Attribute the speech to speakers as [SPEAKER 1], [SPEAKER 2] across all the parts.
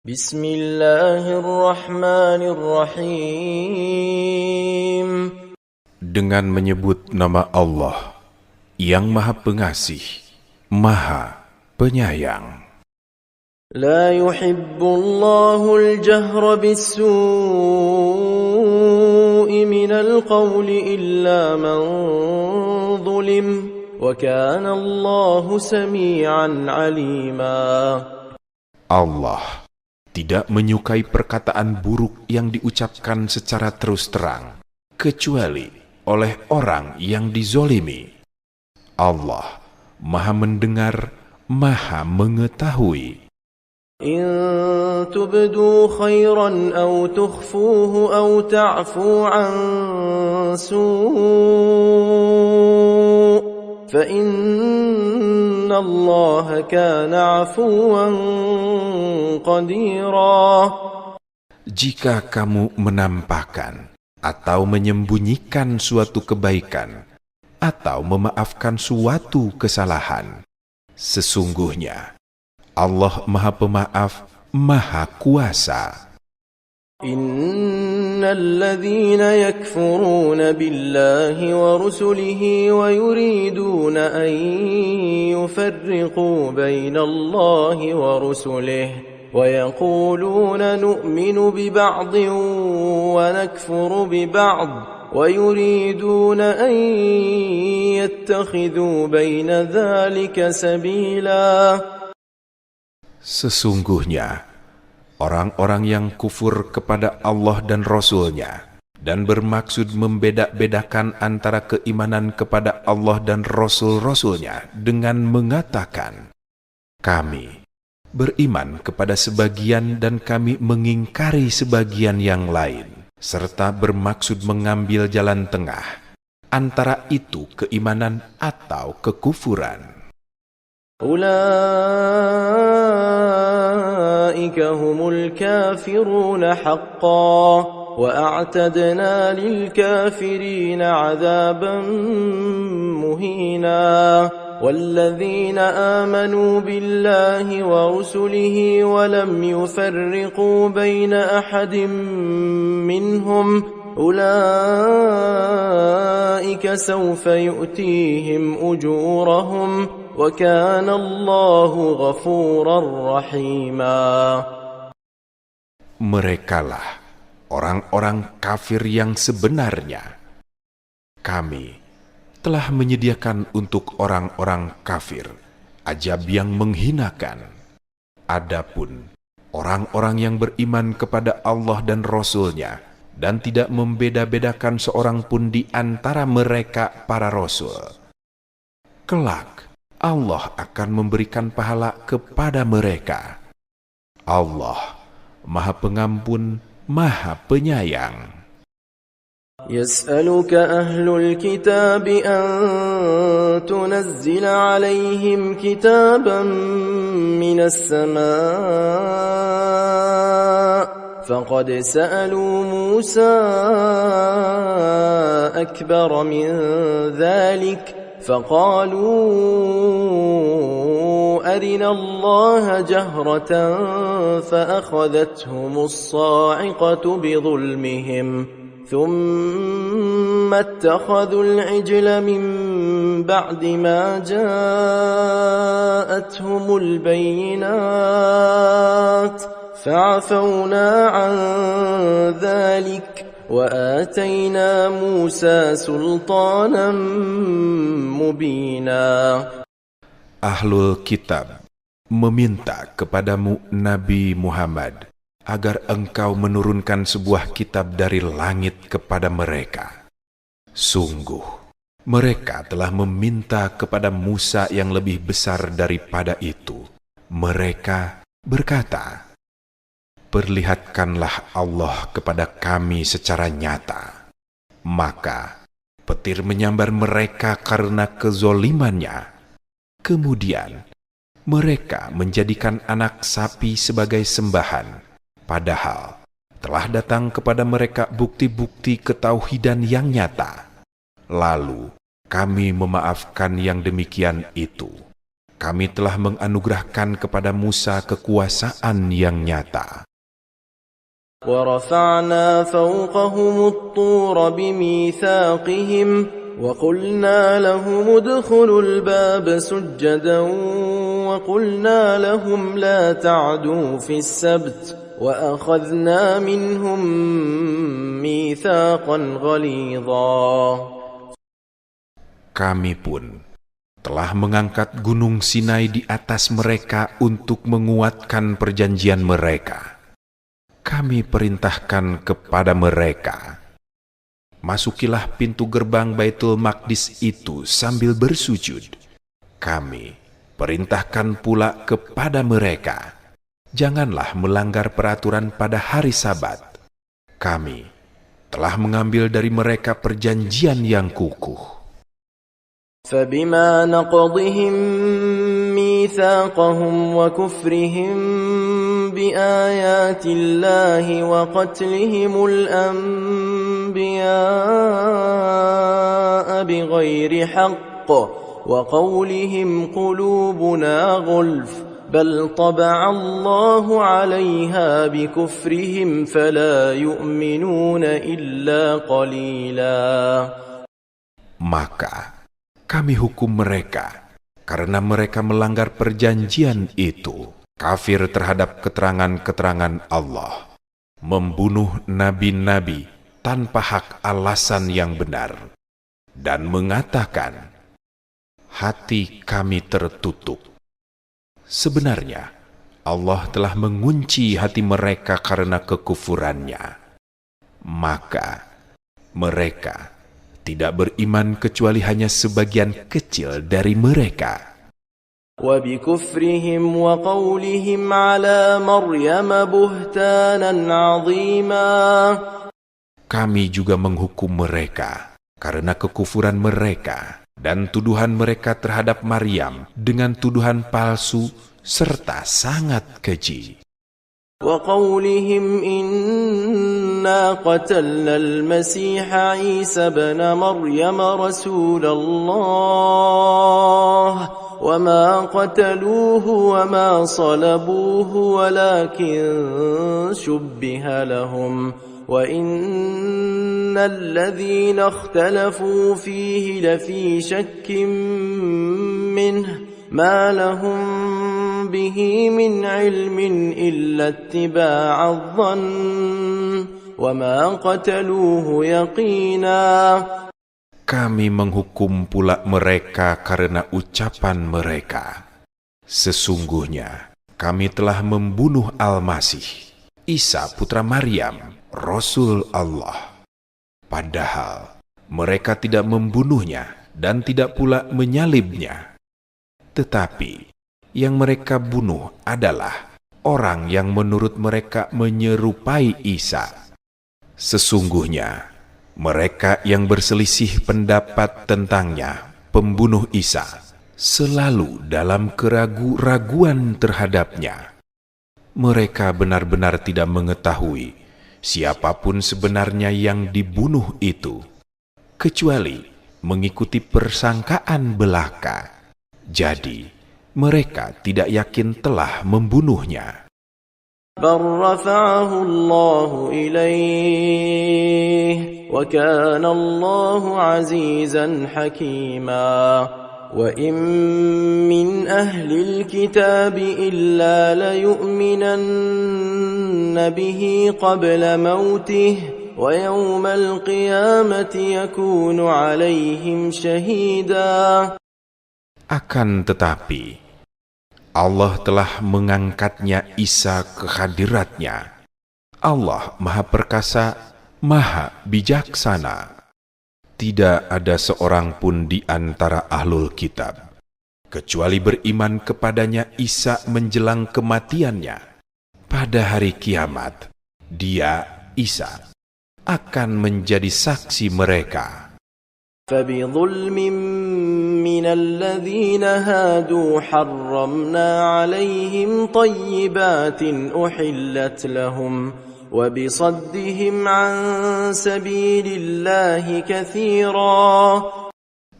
[SPEAKER 1] Bismillahirrahmanirrahim.
[SPEAKER 2] Dengan menyebut nama Allah yang Maha Pengasih, Maha Penyayang.
[SPEAKER 1] La yuhibbullahu al-jahra bis-su'i minal qawli illa man zulim wa kana Allahu sami'an 'alima.
[SPEAKER 2] Allah tidak menyukai perkataan buruk yang diucapkan secara terus terang, kecuali oleh orang yang dizolimi. Allah Maha mendengar, Maha mengetahui.
[SPEAKER 1] إن تبدوا خيرا أو تخفوه أو تعفو عن سوء فإن الله كان عفوا قديرا.
[SPEAKER 2] Jika kamu menampakkan atau menyembunyikan suatu kebaikan atau memaafkan suatu kesalahan, sesungguhnya Allah Maha Pemaaf, Maha Kuasa.
[SPEAKER 1] Innal ladzina yakfuruna billahi wa rusulihi wa yuriduna an yufarriqu bainallahi wa rusulihi wa yaquluna nu'minu bi ba'din wa nakfuru bi ba'd wa yuriduna an yattakhidhu baina dhalika sabila.
[SPEAKER 2] Sesungguhnya, orang-orang yang kufur kepada Allah dan Rasul-Nya dan bermaksud membeda-bedakan antara keimanan kepada Allah dan Rasul-Rasul-Nya dengan mengatakan, kami beriman kepada sebagian dan kami mengingkari sebagian yang lain, serta bermaksud mengambil jalan tengah antara itu keimanan atau kekufuran.
[SPEAKER 1] أولئك هم الكافرون حقا وأعتدنا للكافرين عذابا مهينا والذين آمنوا بالله ورسله ولم يفرقوا بين أحد منهم أولئك سوف يؤتيهم أجورهم وَكَانَ اللَّهُ غَفُورًا رَحِيمًا.
[SPEAKER 2] Merekalah orang-orang kafir yang sebenarnya. Kami telah menyediakan untuk orang-orang kafir azab yang menghinakan. Adapun orang-orang yang beriman kepada Allah dan Rasul-Nya dan tidak membeda-bedakan seorang pun di antara mereka para Rasul, kelak Allah akan memberikan pahala kepada mereka. Allah Maha Pengampun, Maha Penyayang.
[SPEAKER 1] يسألك أهل الكتاب أن تنزل عليهم كتابا من السماء فقد سألوا موسى أكبر من ذلك فقالوا أرنا الله جهرة فأخذتهم الصاعقة بظلمهم ثم اتخذوا العجل من بعد ما جاءتهم البينات فعفونا عن ذلك وآتينا موسى سلطانا مبينا.
[SPEAKER 2] Ahlul Kitab meminta kepadamu Nabi Muhammad agar engkau menurunkan sebuah kitab dari langit kepada mereka. Sungguh, mereka telah meminta kepada Musa yang lebih besar daripada itu. Mereka berkata, perlihatkanlah Allah kepada kami secara nyata. Maka petir menyambar mereka karena kezolimannya. Kemudian mereka menjadikan anak sapi sebagai sembahan, padahal telah datang kepada mereka bukti-bukti ketauhidan yang nyata. Lalu kami memaafkan yang demikian itu, kami telah menganugerahkan kepada Musa kekuasaan yang nyata.
[SPEAKER 1] وَرَفَعْنَا فَوْقَهُمُ الطُّورَ بِمِيثَاقِهِمْ وَقُلْنَا لَهُمُ ادْخُلُوا الْبَابَ سُجَّدًا وَقُلْنَا لَهُمْ لَا تَعْدُوا فِي السَّبْتِ وَأَخَذْنَا مِنْهُمْ مِيثَاقًا غَلِيظًا.
[SPEAKER 2] Kami pun telah mengangkat gunung Sinai di atas mereka untuk menguatkan perjanjian mereka. Kami perintahkan kepada mereka, masukilah pintu gerbang Baitul Maqdis itu sambil bersujud. Kami perintahkan pula kepada mereka, janganlah melanggar peraturan pada hari Sabat. Kami telah mengambil dari mereka perjanjian yang kukuh.
[SPEAKER 1] فَبِمَا نَقْضِهِمْ مِيثَاقَهُمْ وَكُفْرِهِمْ بِآيَاتِ اللَّهِ وَقَتْلِهِمُ الْأَنْبِيَاءَ بِغَيْرِ حَقٍّ وَقَوْلِهِمْ قُلُوبُنَا غُلْفٌ بَلْ طَبَعَ اللَّهُ عَلَيْهَا بِكُفْرِهِمْ فَلَا يُؤْمِنُونَ إِلَّا قَلِيلًا.
[SPEAKER 2] Maka kami hukum mereka karena mereka melanggar perjanjian itu, kafir terhadap keterangan-keterangan Allah, membunuh nabi-nabi tanpa hak alasan yang benar, dan mengatakan, hati kami tertutup. Sebenarnya, Allah telah mengunci hati mereka karena kekufurannya. Maka, mereka tidak beriman kecuali hanya sebagian kecil dari mereka.
[SPEAKER 1] وَبِكُفْرِهِمْ وَقَوْلِهِمْ عَلَى مَرْيَمَ بُهْتَانًا عَظِيمًا.
[SPEAKER 2] Kami juga menghukum mereka karena kekufuran mereka dan tuduhan mereka terhadap Maryam dengan tuduhan palsu serta sangat keji.
[SPEAKER 1] وَقَوْلِهِمْ إِنَّا قَتَلْنَا الْمَسِيحَ عِيسَى ابْنَ مَرْيَمَ رَسُولَ اللَّهِ وَمَا قَتَلُوهُ وَمَا صَلَبُوهُ وَلَكِنْ شُبِّهَ لَهُمْ وَإِنَّ الَّذِينَ اخْتَلَفُوا فِيهِ لَفِي شَكٍّ مِّنْهُ مَا لَهُمْ بِهِ مِنْ عِلْمٍ إِلَّا اتِّبَاعَ الظَّنِّ وَمَا قَتَلُوهُ يَقِينًا.
[SPEAKER 2] Kami menghukum pula mereka karena ucapan mereka. Sesungguhnya kami telah membunuh Al-Masih, Isa putra Maryam, Rasul Allah. Padahal mereka tidak membunuhnya dan tidak pula menyalibnya. Tetapi yang mereka bunuh adalah orang yang menurut mereka menyerupai Isa. Sesungguhnya mereka yang berselisih pendapat tentangnya, pembunuh Isa, selalu dalam keraguan-raguan terhadapnya. Mereka benar-benar tidak mengetahui siapapun sebenarnya yang dibunuh itu, kecuali mengikuti persangkaan belaka. Jadi, mereka tidak yakin telah membunuhnya.
[SPEAKER 1] بَلْ رَفَعَهُ اللَّهُ إِلَيْهِ وَكَانَ اللَّهُ عَزِيزًا حَكِيمًا. وَإِن مِّنْ أَهْلِ الْكِتَابِ إِلَّا لَيُؤْمِنَنَّ بِهِ قَبْلَ مَوْتِهِ وَيَوْمَ الْقِيَامَةِ يَكُونُ عَلَيْهِمْ شَهِيدًا.
[SPEAKER 2] Akan tetapi, Allah telah mengangkatnya Isa ke hadiratnya. Allah Maha Perkasa, Maha Bijaksana. Tidak ada seorang pun di antara ahlul kitab, kecuali beriman kepadanya Isa menjelang kematiannya. Pada hari kiamat, dia, Isa, akan menjadi saksi mereka.
[SPEAKER 1] فَبِظُلْمٍ مِّنَ الَّذِينَ هَادُوا حَرَّمْنَا عَلَيْهِمْ طَيِّبَاتٍ أُحِلَّتْ لَهُمْ وَبِصَدِّهِمْ عَن سَبِيلِ اللَّهِ كَثِيرًا.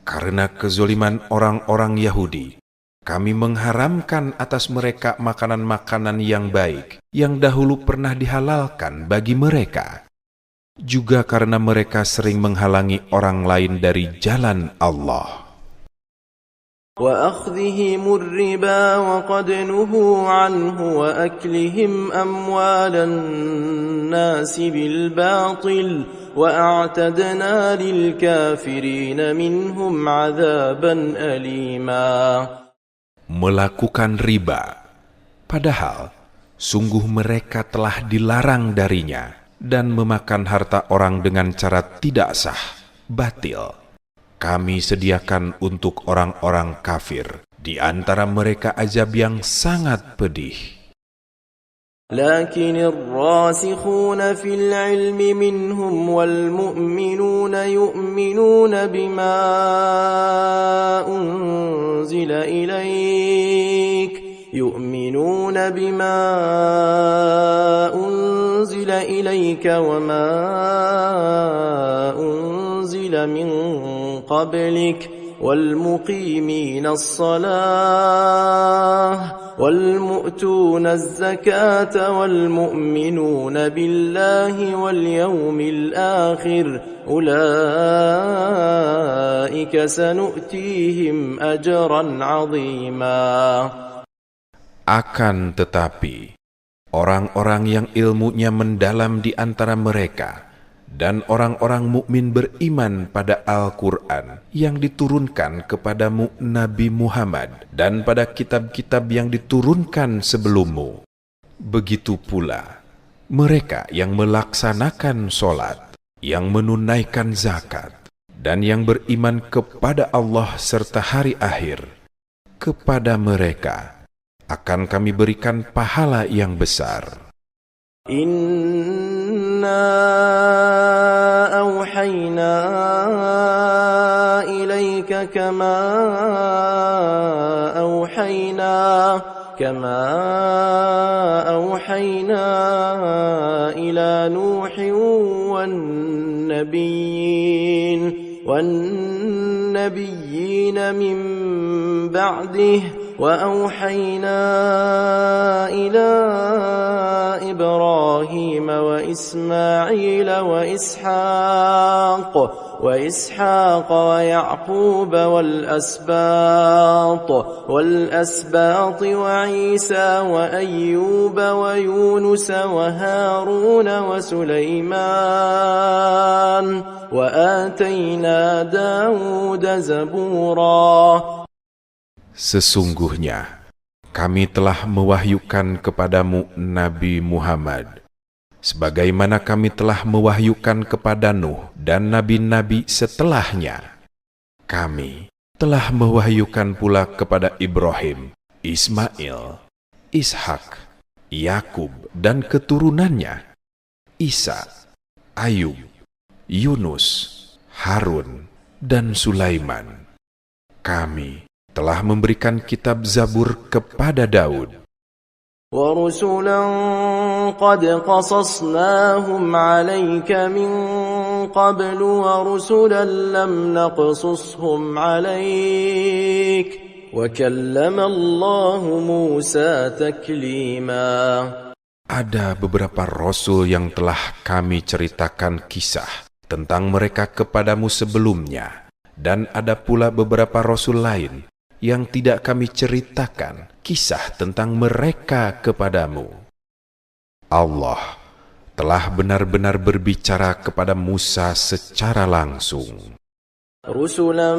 [SPEAKER 2] Karena kezoliman orang-orang Yahudi, Kami mengharamkan atas mereka makanan-makanan yang baik, yang dahulu pernah dihalalkan bagi mereka. Juga karena mereka sering menghalangi orang lain dari jalan Allah.
[SPEAKER 1] وأخذهم الربا وقد نهوا عنه وأكلهم أموال الناس بالباطل وأعتدنا للكافرين منهم عذابا أليما.
[SPEAKER 2] Melakukan riba, padahal sungguh mereka telah dilarang darinya, dan memakan harta orang dengan cara tidak sah, batil. Kami sediakan untuk orang-orang kafir di antara mereka azab yang sangat pedih.
[SPEAKER 1] لكن الراسخون في العلم منهم والمؤمنون يؤمنون بما أنزل إليك وما أنزل من قبلك والمقيمين الصلاة والمؤتون الزكاة والمؤمنون بالله واليوم الآخر أولئك سنؤتيهم أجرا عظيما.
[SPEAKER 2] Akan tetapi, orang-orang yang ilmunya mendalam di antara mereka dan orang-orang mukmin beriman pada Al-Quran yang diturunkan kepadamu Nabi Muhammad dan pada kitab-kitab yang diturunkan sebelummu. Begitu pula mereka yang melaksanakan sholat, yang menunaikan zakat, dan yang beriman kepada Allah serta hari akhir. Kepada mereka akan kami berikan pahala yang besar.
[SPEAKER 1] أوحينا إليك كما أوحينا إلى نوح والنبيين من بعده وأوحينا إلى إبراهيم وإسماعيل وإسحاق ويعقوب والأسباط وعيسى وأيوب ويونس وهارون وسليمان وآتينا داود زبورا.
[SPEAKER 2] Sesungguhnya kami telah mewahyukan kepadamu Nabi Muhammad, sebagaimana kami telah mewahyukan kepada Nuh dan nabi-nabi setelahnya. Kami telah mewahyukan pula kepada Ibrahim, Ismail, Ishak, Yakub dan keturunannya, Isa, Ayub, Yunus, Harun dan Sulaiman. Kami telah memberikan kitab Zabur kepada Daud.
[SPEAKER 1] وَرُسُلًا قَدْ قَصَصْنَاهُمْ عَلَيْكَ مِنْ قَبْلُ وَرُسُلًا لَمْ نَقْصُصْهُمْ عَلَيْكَ وَكَلَّمَ اللَّهُ مُوسَى تَكْلِيمًا.
[SPEAKER 2] Ada beberapa rasul yang telah kami ceritakan kisah tentang mereka kepadamu sebelumnya, dan ada pula beberapa rasul lain yang tidak kami ceritakan kisah tentang mereka kepadamu. Allah telah benar-benar berbicara kepada Musa secara langsung.
[SPEAKER 1] رُسُلًا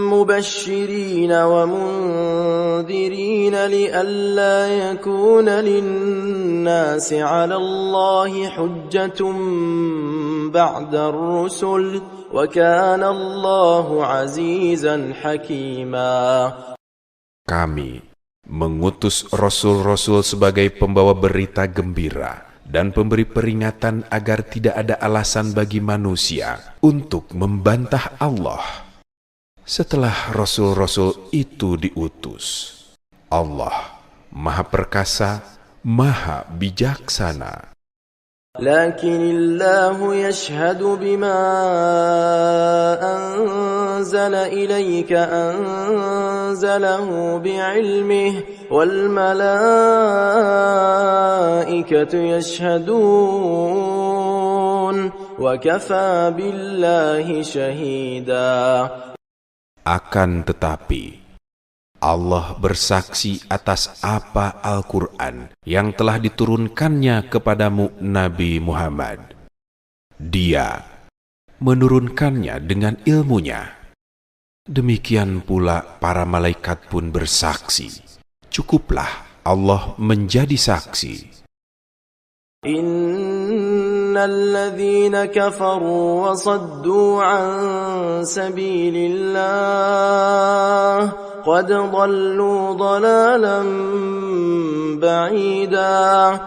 [SPEAKER 1] مُبَشِّرِينَ وَمُنذِرِينَ لِئَلَّا يَكُونَ لِلنَّاسِ عَلَى اللَّهِ حُجَّةٌ بَعْدَ الرُّسُلِ وَكَانَ اللَّهُ عَزِيزًا حَكِيمًا.
[SPEAKER 2] Kami mengutus rasul-rasul sebagai pembawa berita gembira dan pemberi peringatan agar tidak ada alasan bagi manusia untuk membantah Allah. Setelah rasul-rasul itu diutus, Allah Maha Perkasa, Maha Bijaksana.
[SPEAKER 1] لكن الله يشهد بما أنزل أنزل إليك أنزله بعلمه والملائكة يشهدون وكفى بالله شهيدا.
[SPEAKER 2] Akan tetapi, Allah bersaksi atas apa Al-Quran yang telah diturunkannya kepadamu Nabi Muhammad. Dia menurunkannya dengan ilmunya. Demikian pula para malaikat pun bersaksi. Cukuplah Allah menjadi saksi.
[SPEAKER 1] Innalladzina kafaru wa saddu an sabilillah qad dhallu dhalalan ba'ida.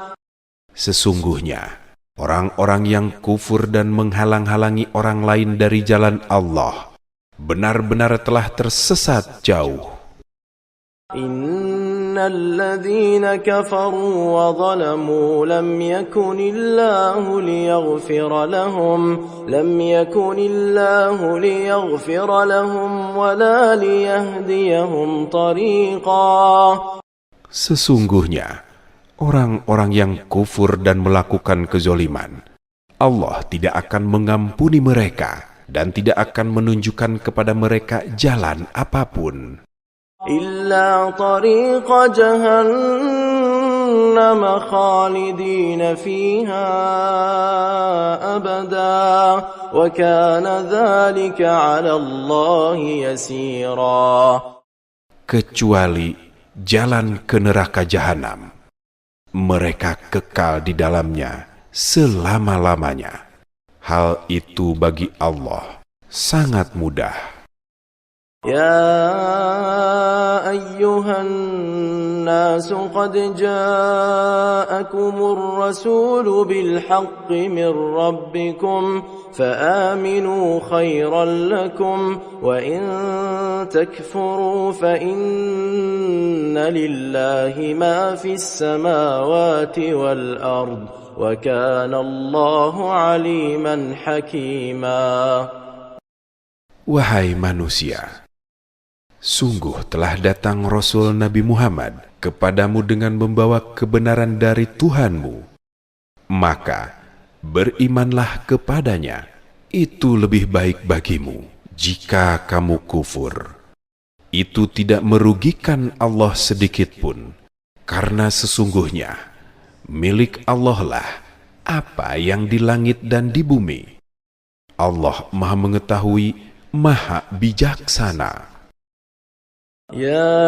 [SPEAKER 2] Sesungguhnya orang-orang yang kufur dan menghalang-halangi orang lain dari jalan Allah benar-benar telah tersesat jauh.
[SPEAKER 1] Innalladzina kafaru wa zalamu lam yakunillahu liyaghfira lahum wa la liyahdiyahum tariqa.
[SPEAKER 2] Sesungguhnya orang-orang yang kufur dan melakukan kezoliman, Allah tidak akan mengampuni mereka dan tidak akan menunjukkan kepada mereka jalan apapun.
[SPEAKER 1] Illa tariqa jahannam khalidina fiha abada wa kana dhalika 'ala Allah yasira.
[SPEAKER 2] Kecuali jalan ke neraka jahanam, mereka kekal di dalamnya selama-lamanya. Hal itu bagi Allah sangat mudah.
[SPEAKER 1] Ya ayyuhan nasu qad ja'akumur rasulu bil haqqi min rabbikum فآمنوا خيرا لكم وإن تكفروا فإن لله ما في السماوات والأرض وكان الله عليما حكيما.
[SPEAKER 2] Wahai manusia, sungguh telah datang Rasul Nabi Muhammad kepadamu dengan membawa kebenaran dari Tuhanmu. Maka berimanlah kepadanya, itu lebih baik bagimu. Jika kamu kufur, itu tidak merugikan Allah sedikit pun, karena sesungguhnya milik Allah lah apa yang di langit dan di bumi. Allah Maha Mengetahui, Maha Bijaksana.
[SPEAKER 1] يا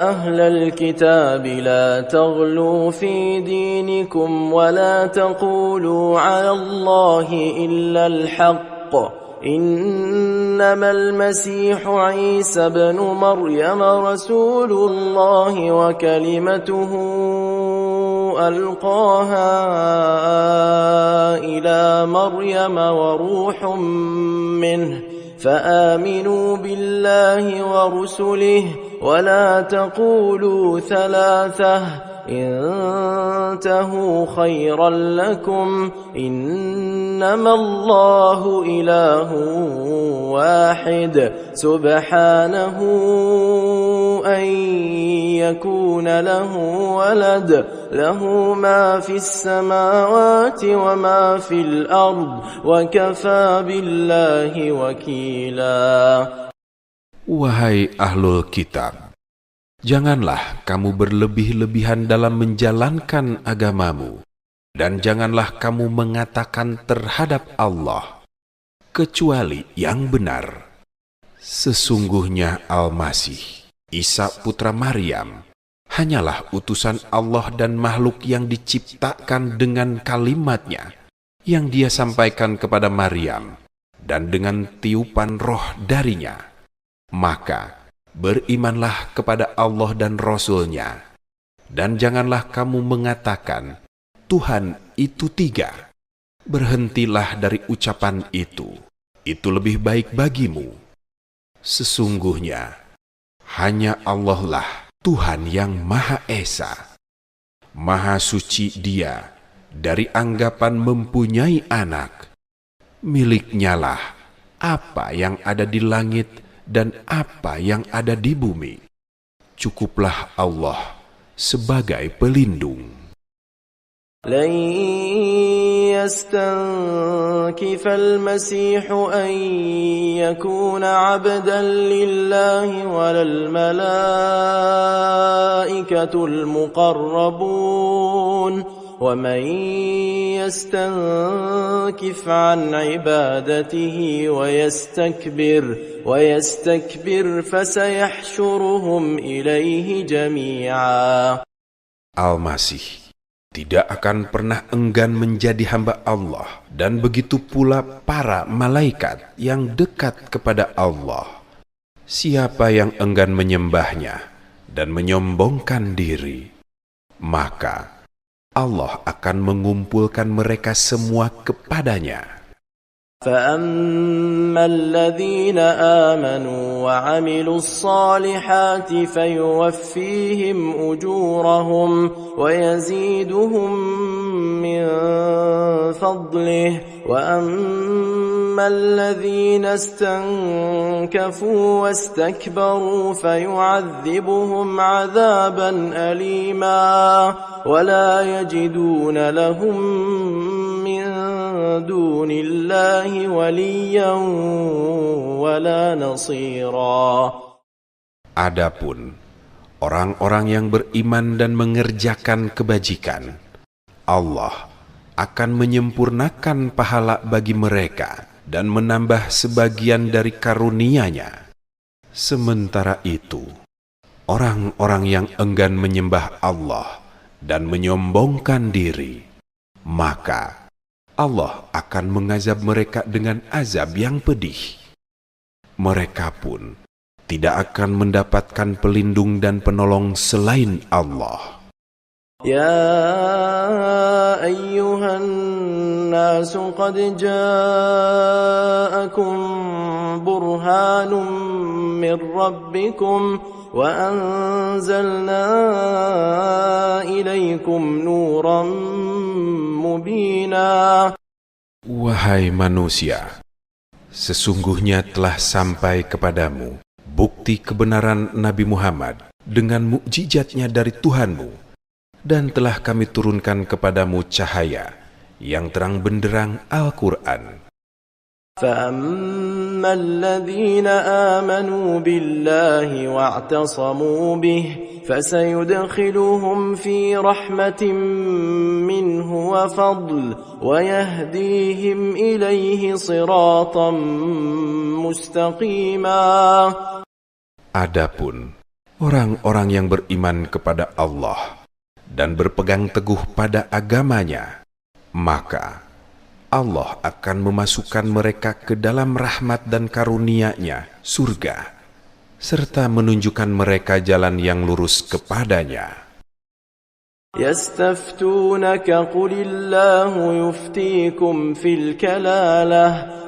[SPEAKER 1] أهل الكتاب لا تغلوا في دينكم ولا تقولوا على الله إلا الحق إنما المسيح عيسى بن مريم رسول الله وكلمته ألقاها إلى مريم وروح منه فآمنوا بالله ورسله ولا تقولوا ثلاثة انتهوا خيرا لكم إنما الله إله واحد سبحانه أن يكون له ولد له ما في السماوات وما في الأرض وكفى بالله وكيلا.
[SPEAKER 2] Wahai ahlul kitab, janganlah kamu berlebih-lebihan dalam menjalankan agamamu, dan janganlah kamu mengatakan terhadap Allah kecuali yang benar. Sesungguhnya Al-Masih, Isa putra Maryam, hanyalah utusan Allah dan makhluk yang diciptakan dengan kalimatnya yang Dia sampaikan kepada Maryam dan dengan tiupan roh darinya. Maka berimanlah kepada Allah dan Rasul-Nya, dan janganlah kamu mengatakan Tuhan itu tiga. Berhentilah dari ucapan itu lebih baik bagimu. Sesungguhnya hanya Allah lah Tuhan yang Maha Esa. Maha suci Dia dari anggapan mempunyai anak. Miliknya lah apa yang ada di langit dan apa yang ada di bumi. Cukuplah Allah sebagai pelindung.
[SPEAKER 1] لن يستنكف المسيح أن يكون عبدا لله ولا الملائكة المقربون ومن يستنكف عن عبادته ويستكبر فسيحشرهم إليه جميعا.
[SPEAKER 2] Al-Masih tidak akan pernah enggan menjadi hamba Allah, dan begitu pula para malaikat yang dekat kepada Allah. Siapa yang enggan menyembahnya dan menyombongkan diri, maka Allah akan mengumpulkan mereka semua kepadanya.
[SPEAKER 1] فَأَمَّا الَّذِينَ آمَنُوا وَعَمِلُوا الصَّالِحَاتِ فَيُوَفِّيهِمْ أُجُورَهُمْ وَيَزِيدُهُمْ مِنْ فَضْلِهِ وَأَمَّا الَّذِينَ اسْتَنكَفُوا وَاسْتَكْبَرُوا فَيُعَذِّبُهُمْ عَذَابًا أَلِيمًا وَلَا يَجِدُونَ لَهُم مِّن دُونِ اللَّهِ وَلِيًّا وَلَا نَصِيرًا.
[SPEAKER 2] Adapun orang-orang yang beriman dan mengerjakan kebajikan, Allah akan menyempurnakan pahala bagi mereka dan menambah sebagian dari karunia-Nya. Sementara itu, orang-orang yang enggan menyembah Allah dan menyombongkan diri, maka Allah akan mengazab mereka dengan azab yang pedih. Mereka pun tidak akan mendapatkan pelindung dan penolong selain Allah.
[SPEAKER 1] يا أيها الناس قد جاءكم برهان من ربكم وأنزلنا إليكم نورا مبينا.
[SPEAKER 2] Wahai manusia, sesungguhnya telah sampai kepadamu bukti kebenaran Nabi Muhammad dengan mukjizatnya dari Tuhanmu, dan telah kami turunkan kepadamu cahaya yang terang benderang Al-Quran.
[SPEAKER 1] فَأَمَّا الَّذِينَ آمَنُوا بِاللَّهِ وَاعْتَصَمُوا بِهِ فَسَيُدْخِلُهُمْ فِي رَحْمَةٍ مِّنْهُ وَفَضْلٍ وَيَهْدِيهِمْ إِلَيْهِ صِرَاطًا مُسْتَقِيمًا.
[SPEAKER 2] Adapun orang-orang yang beriman kepada Allah dan berpegang teguh pada agamanya, maka Allah akan memasukkan mereka ke dalam rahmat dan karunia-Nya, surga, serta menunjukkan mereka jalan yang lurus kepadanya.
[SPEAKER 1] يستفتونك قل الله يفتيكم في الكلالة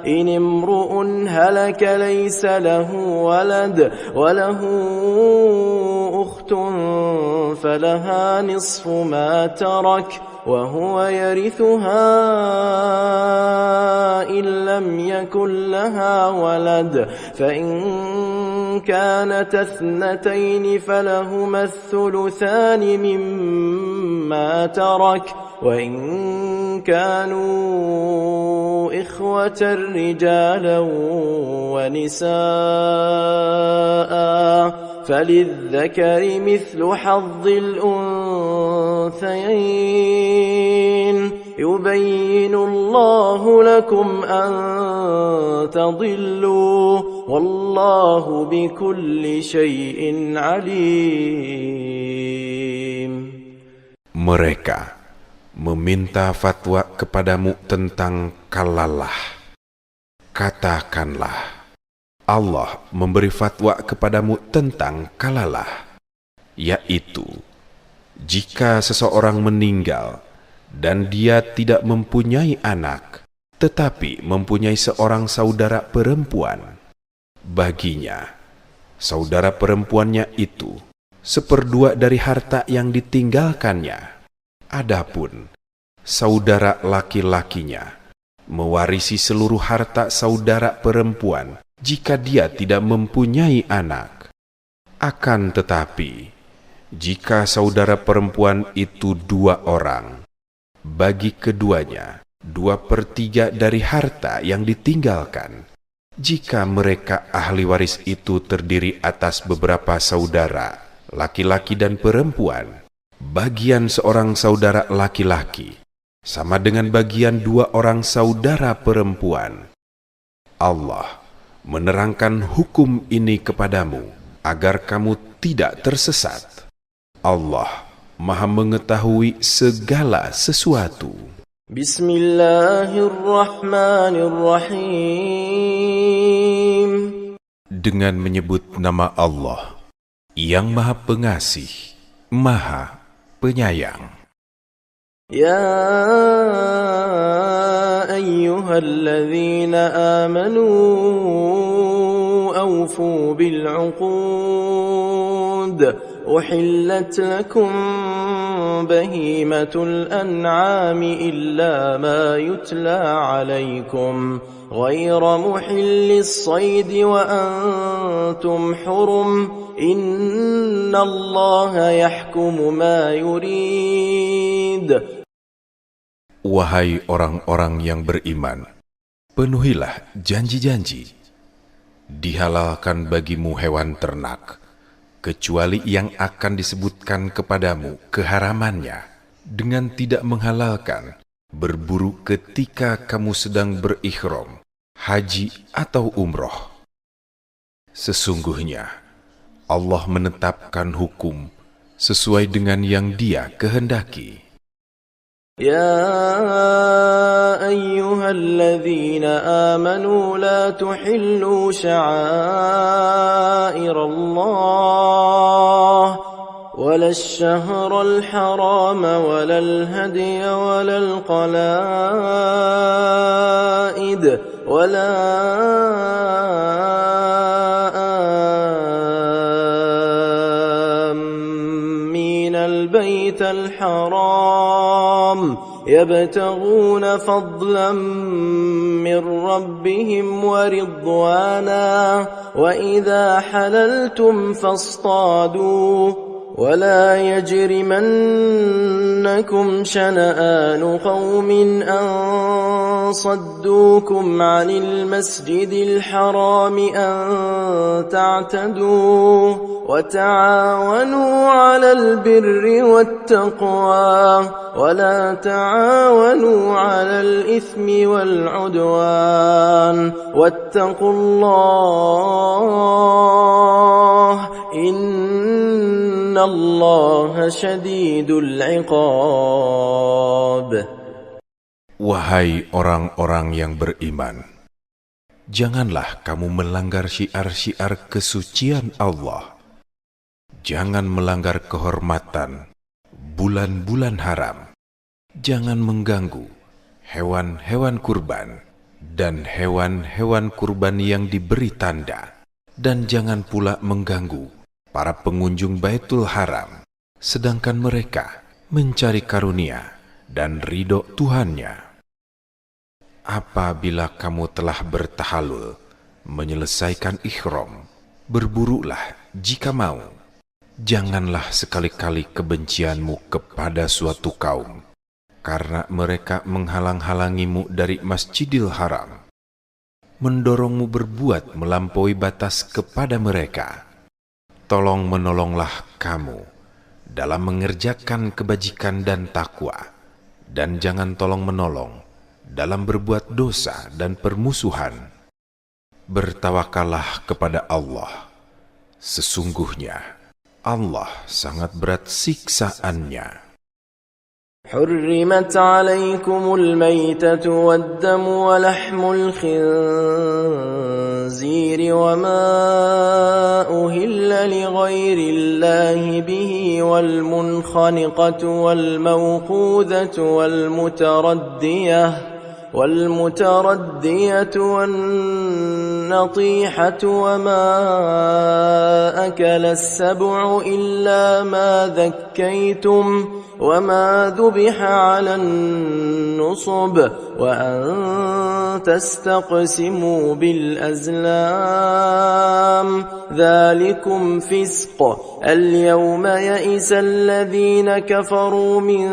[SPEAKER 1] إن امرؤ هلك ليس له ولد وله أخت فلها نصف ما ترك وهو يرثها إن لم يكن لها ولد فإن كانت اثنتين فلهما الثلثان مما ترك وإن كانوا إخوة رجالا ونساء فللذكر مثل حظ الأنثيين يبين الله لكم أن تضلوا والله بكل شيء عليم.
[SPEAKER 2] Mereka meminta fatwa kepadamu tentang kalalah. Katakanlah, Allah memberi fatwa kepadamu tentang kalalah, yaitu jika seseorang meninggal dan dia tidak mempunyai anak, tetapi mempunyai seorang saudara perempuan, baginya saudara perempuannya itu 1/2 dari harta yang ditinggalkannya. Adapun saudara laki-lakinya mewarisi seluruh harta saudara perempuan jika dia tidak mempunyai anak. Akan tetapi, jika saudara perempuan itu 2 orang, bagi keduanya 2/3 dari harta yang ditinggalkan. Jika mereka ahli waris itu terdiri atas beberapa saudara, laki-laki dan perempuan, bagian seorang saudara laki-laki sama dengan bagian 2 orang saudara perempuan. Allah menerangkan hukum ini kepadamu agar kamu tidak tersesat. Allah Maha mengetahui segala sesuatu.
[SPEAKER 1] Bismillahirrahmanirrahim.
[SPEAKER 2] Dengan menyebut nama Allah yang Maha Pengasih, Maha Penyayang.
[SPEAKER 1] Ya ayyuhalladzina amanu awfu bil'uqud. أحلت لكم بهيمة الأنعام إلا ما يتلى عليكم غير محل الصيد وأنتم حرم إن الله يحكم ما يريد.
[SPEAKER 2] Wahai orang-orang yang beriman, penuhilah janji-janji. Dihalalkan bagimu hewan ternak, kecuali yang akan disebutkan kepadamu keharamannya, dengan tidak menghalalkan berburu ketika kamu sedang berikhram, haji atau umroh. Sesungguhnya Allah menetapkan hukum sesuai dengan yang Dia kehendaki.
[SPEAKER 1] يا أيها الذين آمنوا لا تحلوا شعائر الله ولا الشهر الحرام ولا الهدي ولا القلائد ولا آمين البيت الحرام يبتغون فضلا من ربهم ورضوانا وإذا حللتم فاصطادوا ولا يجرمنكم شنآن قوم أن صدوكم عن المسجد الحرام أن تعتدوا وتعاونوا على البر والتقوى ولا تعاونوا على الإثم والعدوان واتقوا الله إن الله شديد العقاب.
[SPEAKER 2] Wahai orang-orang yang beriman, janganlah kamu melanggar syiar-syiar kesucian Allah. Jangan melanggar kehormatan bulan-bulan haram. Jangan mengganggu hewan-hewan kurban dan hewan-hewan kurban yang diberi tanda. Dan jangan pula mengganggu para pengunjung Baitul Haram, sedangkan mereka mencari karunia dan ridho Tuhannya. Apabila kamu telah bertahalul, menyelesaikan ikhram, berburulah jika mau. Janganlah sekali-kali kebencianmu kepada suatu kaum, karena mereka menghalang-halangimu dari Masjidil Haram, mendorongmu berbuat melampaui batas kepada mereka. Tolong menolonglah kamu dalam mengerjakan kebajikan dan takwa, dan jangan tolong menolong dalam berbuat dosa dan permusuhan. Bertawakallah kepada Allah. Sesungguhnya Allah sangat berat siksaannya.
[SPEAKER 1] حرمت عليكم الميتة والدم ولحم الخنزير وما أهل لغير الله به والمنخنقة والموقوذة والمتردية والنطيحة وما أكل السبع إلا ما ذكيتم وما ذبح على النصب وأن تستقسموا بالأزلام ذلكم فسق اليوم يئس الذين كفروا من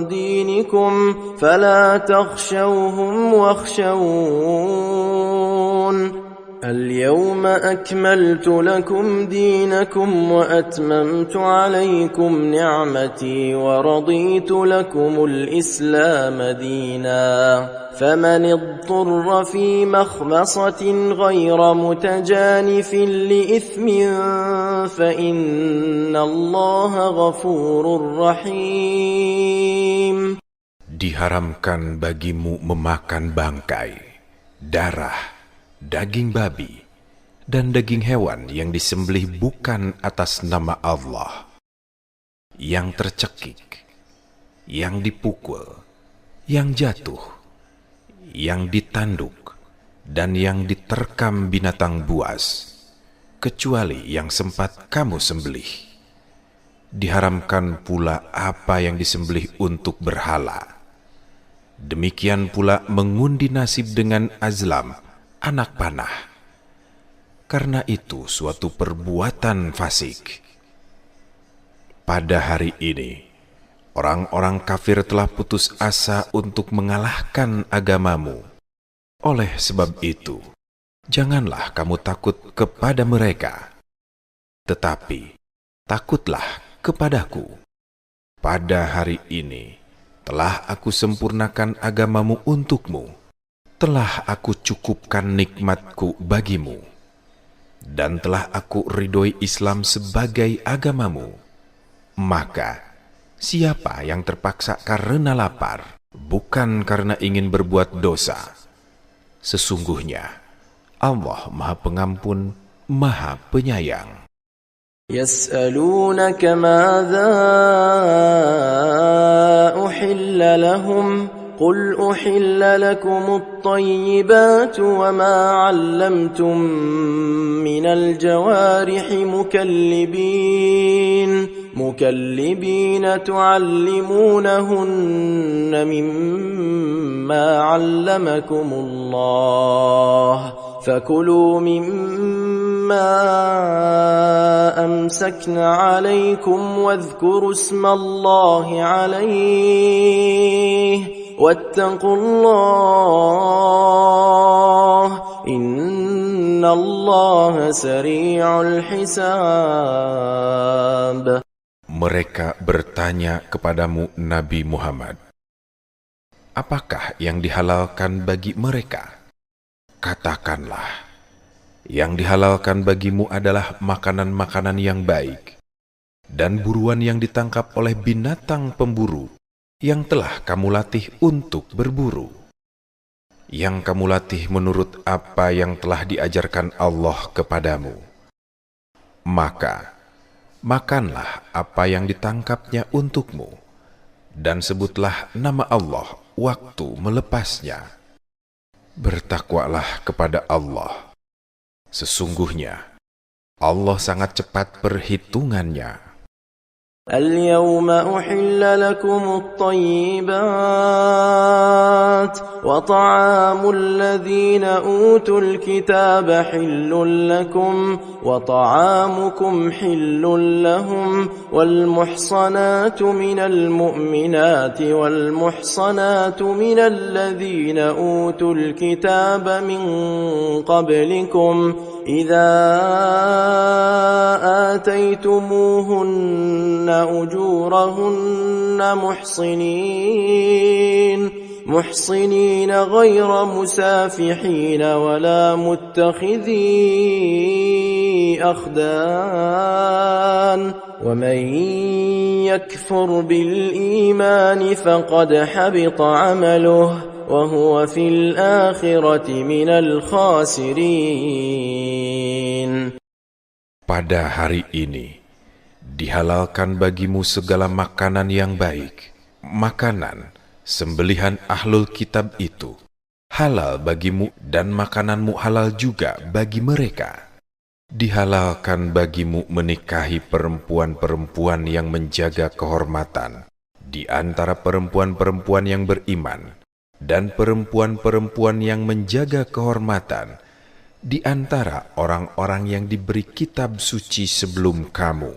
[SPEAKER 1] دينكم فلا تخشوهم واخشون اليوم أكملت لكم دينكم وأتممت عليكم نعمتي ورضيت لكم الإسلام دينا فمن اضطر في مخمصة غير متجانف لإثم فإن الله غفور رحيم.
[SPEAKER 2] Diharamkan bagimu memakan bangkai, darah, daging babi, dan daging hewan yang disembelih bukan atas nama Allah, yang tercekik, yang dipukul, yang jatuh, yang ditanduk, dan yang diterkam binatang buas, kecuali yang sempat kamu sembelih. Diharamkan pula apa yang disembelih untuk berhala. Demikian pula mengundi nasib dengan azlam, anak panah, karena itu suatu perbuatan fasik. Pada hari ini, orang-orang kafir telah putus asa untuk mengalahkan agamamu. Oleh sebab itu, janganlah kamu takut kepada mereka, tetapi takutlah kepadaku. Pada hari ini, telah aku sempurnakan agamamu untukmu. Telah aku cukupkan nikmatku bagimu, dan telah aku ridhoi Islam sebagai agamamu. Maka, siapa yang terpaksa karena lapar, bukan karena ingin berbuat dosa, sesungguhnya Allah Maha Pengampun, Maha Penyayang.
[SPEAKER 1] يسألونك ماذا أحل لهم قل أحل لكم الطيبات وما علمتم من الجوارح مكلبين تعلمونهن مما علمكم الله فكلوا مما أمسكن عليكم واذكروا اسم الله عليه واتقوا الله إن الله سريع الحساب.
[SPEAKER 2] Mereka bertanya kepadamu Nabi Muhammad, apakah yang dihalalkan bagi mereka? Katakanlah, yang dihalalkan bagimu adalah makanan-makanan yang baik dan buruan yang ditangkap oleh binatang pemburu yang telah kamu latih untuk berburu, yang kamu latih menurut apa yang telah diajarkan Allah kepadamu. Maka, makanlah apa yang ditangkapnya untukmu, dan sebutlah nama Allah waktu melepasnya. Bertakwalah kepada Allah. Sesungguhnya, Allah sangat cepat perhitungannya.
[SPEAKER 1] اليوم أحل لكم الطيبات وطعام الذين أوتوا الكتاب حل لكم وطعامكم حل لهم والمحصنات من المؤمنات والمحصنات من الذين أوتوا الكتاب من قبلكم إذا آتيتموهن أجورهن محصنين غير مسافحين ولا متخذي أخدان ومن يكفر بالإيمان فقد حبط عمله وهو في الآخرة من الخاسرين.
[SPEAKER 2] Pada hari ini, dihalalkan bagimu segala makanan yang baik. Makanan sembelihan ahlul kitab itu halal bagimu, dan makananmu halal juga bagi mereka. Dihalalkan bagimu menikahi perempuan-perempuan yang menjaga kehormatan di antara perempuan-perempuan yang beriman dan perempuan-perempuan yang menjaga kehormatan di antara orang-orang yang diberi kitab suci sebelum kamu.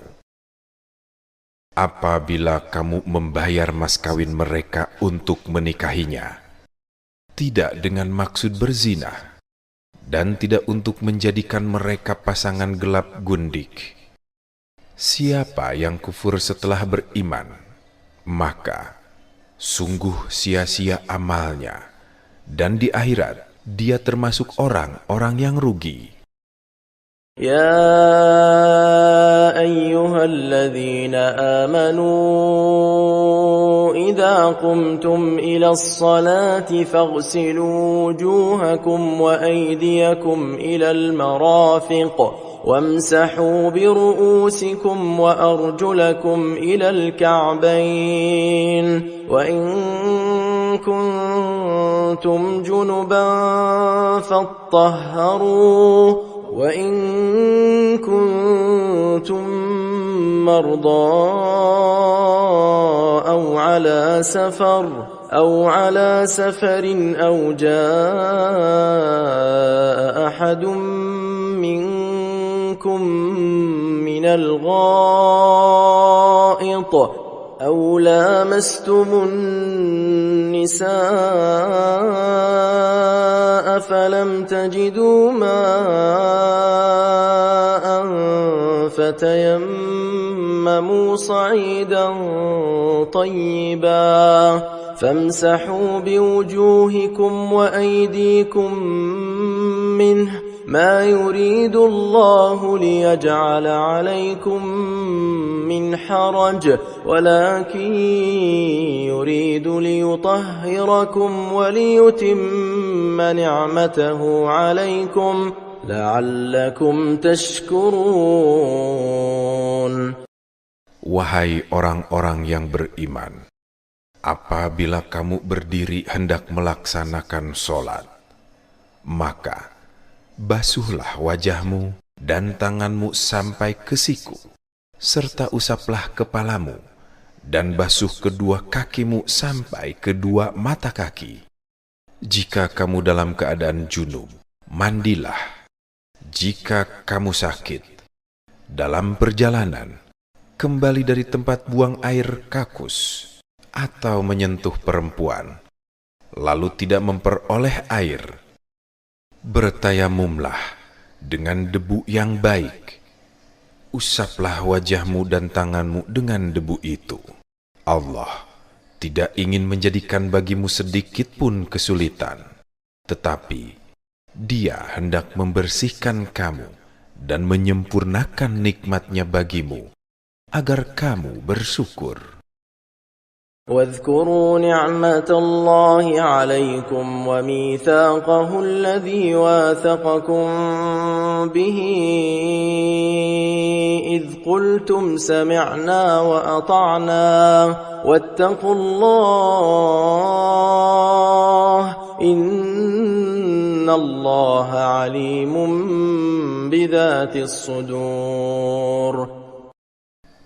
[SPEAKER 2] Apabila kamu membayar mas kawin mereka untuk menikahinya, tidak dengan maksud berzina, dan tidak untuk menjadikan mereka pasangan gelap gundik. Siapa yang kufur setelah beriman, maka sungguh sia-sia amalnya, dan di akhirat dia termasuk orang-orang yang rugi.
[SPEAKER 1] يا أيها الذين آمنوا إذا قمتم إلى الصلاة فاغسلوا وجوهكم وأيديكم إلى المرافق وامسحوا برؤوسكم وأرجلكم إلى الكعبين وإن كنتم جنبا فاطهروا وإن كنتم مرضى أو على سفر أو جاء أحد منكم من الغائط أو لامستم النساء فلم تجدوا ماء فتيمموا صعيدا طيبا فامسحوا بوجوهكم وأيديكم منه ما يريد الله ليجعل عليكم من حرج ولكن يريد ليطهركم وليتم نعمته عليكم لعلكم تشكرون.
[SPEAKER 2] Wahai orang-orang yang beriman, apabila kamu berdiri hendak melaksanakan sholat, maka basuhlah wajahmu dan tanganmu sampai ke siku, serta usaplah kepalamu, dan basuh kedua kakimu sampai kedua mata kaki. Jika kamu dalam keadaan junub, mandilah. Jika kamu sakit, dalam perjalanan, kembali dari tempat buang air kakus, atau menyentuh perempuan, lalu tidak memperoleh air, bertayamumlah dengan debu yang baik. Usaplah wajahmu dan tanganmu dengan debu itu. Allah tidak ingin menjadikan bagimu sedikit pun kesulitan, tetapi Dia hendak membersihkan kamu dan menyempurnakan nikmatnya bagimu, agar kamu bersyukur.
[SPEAKER 1] واذكروا نعمة الله عليكم وميثاقه الذي واثقكم به إذ قلتم سمعنا وأطعنا واتقوا الله إن الله عليم بذات الصدور.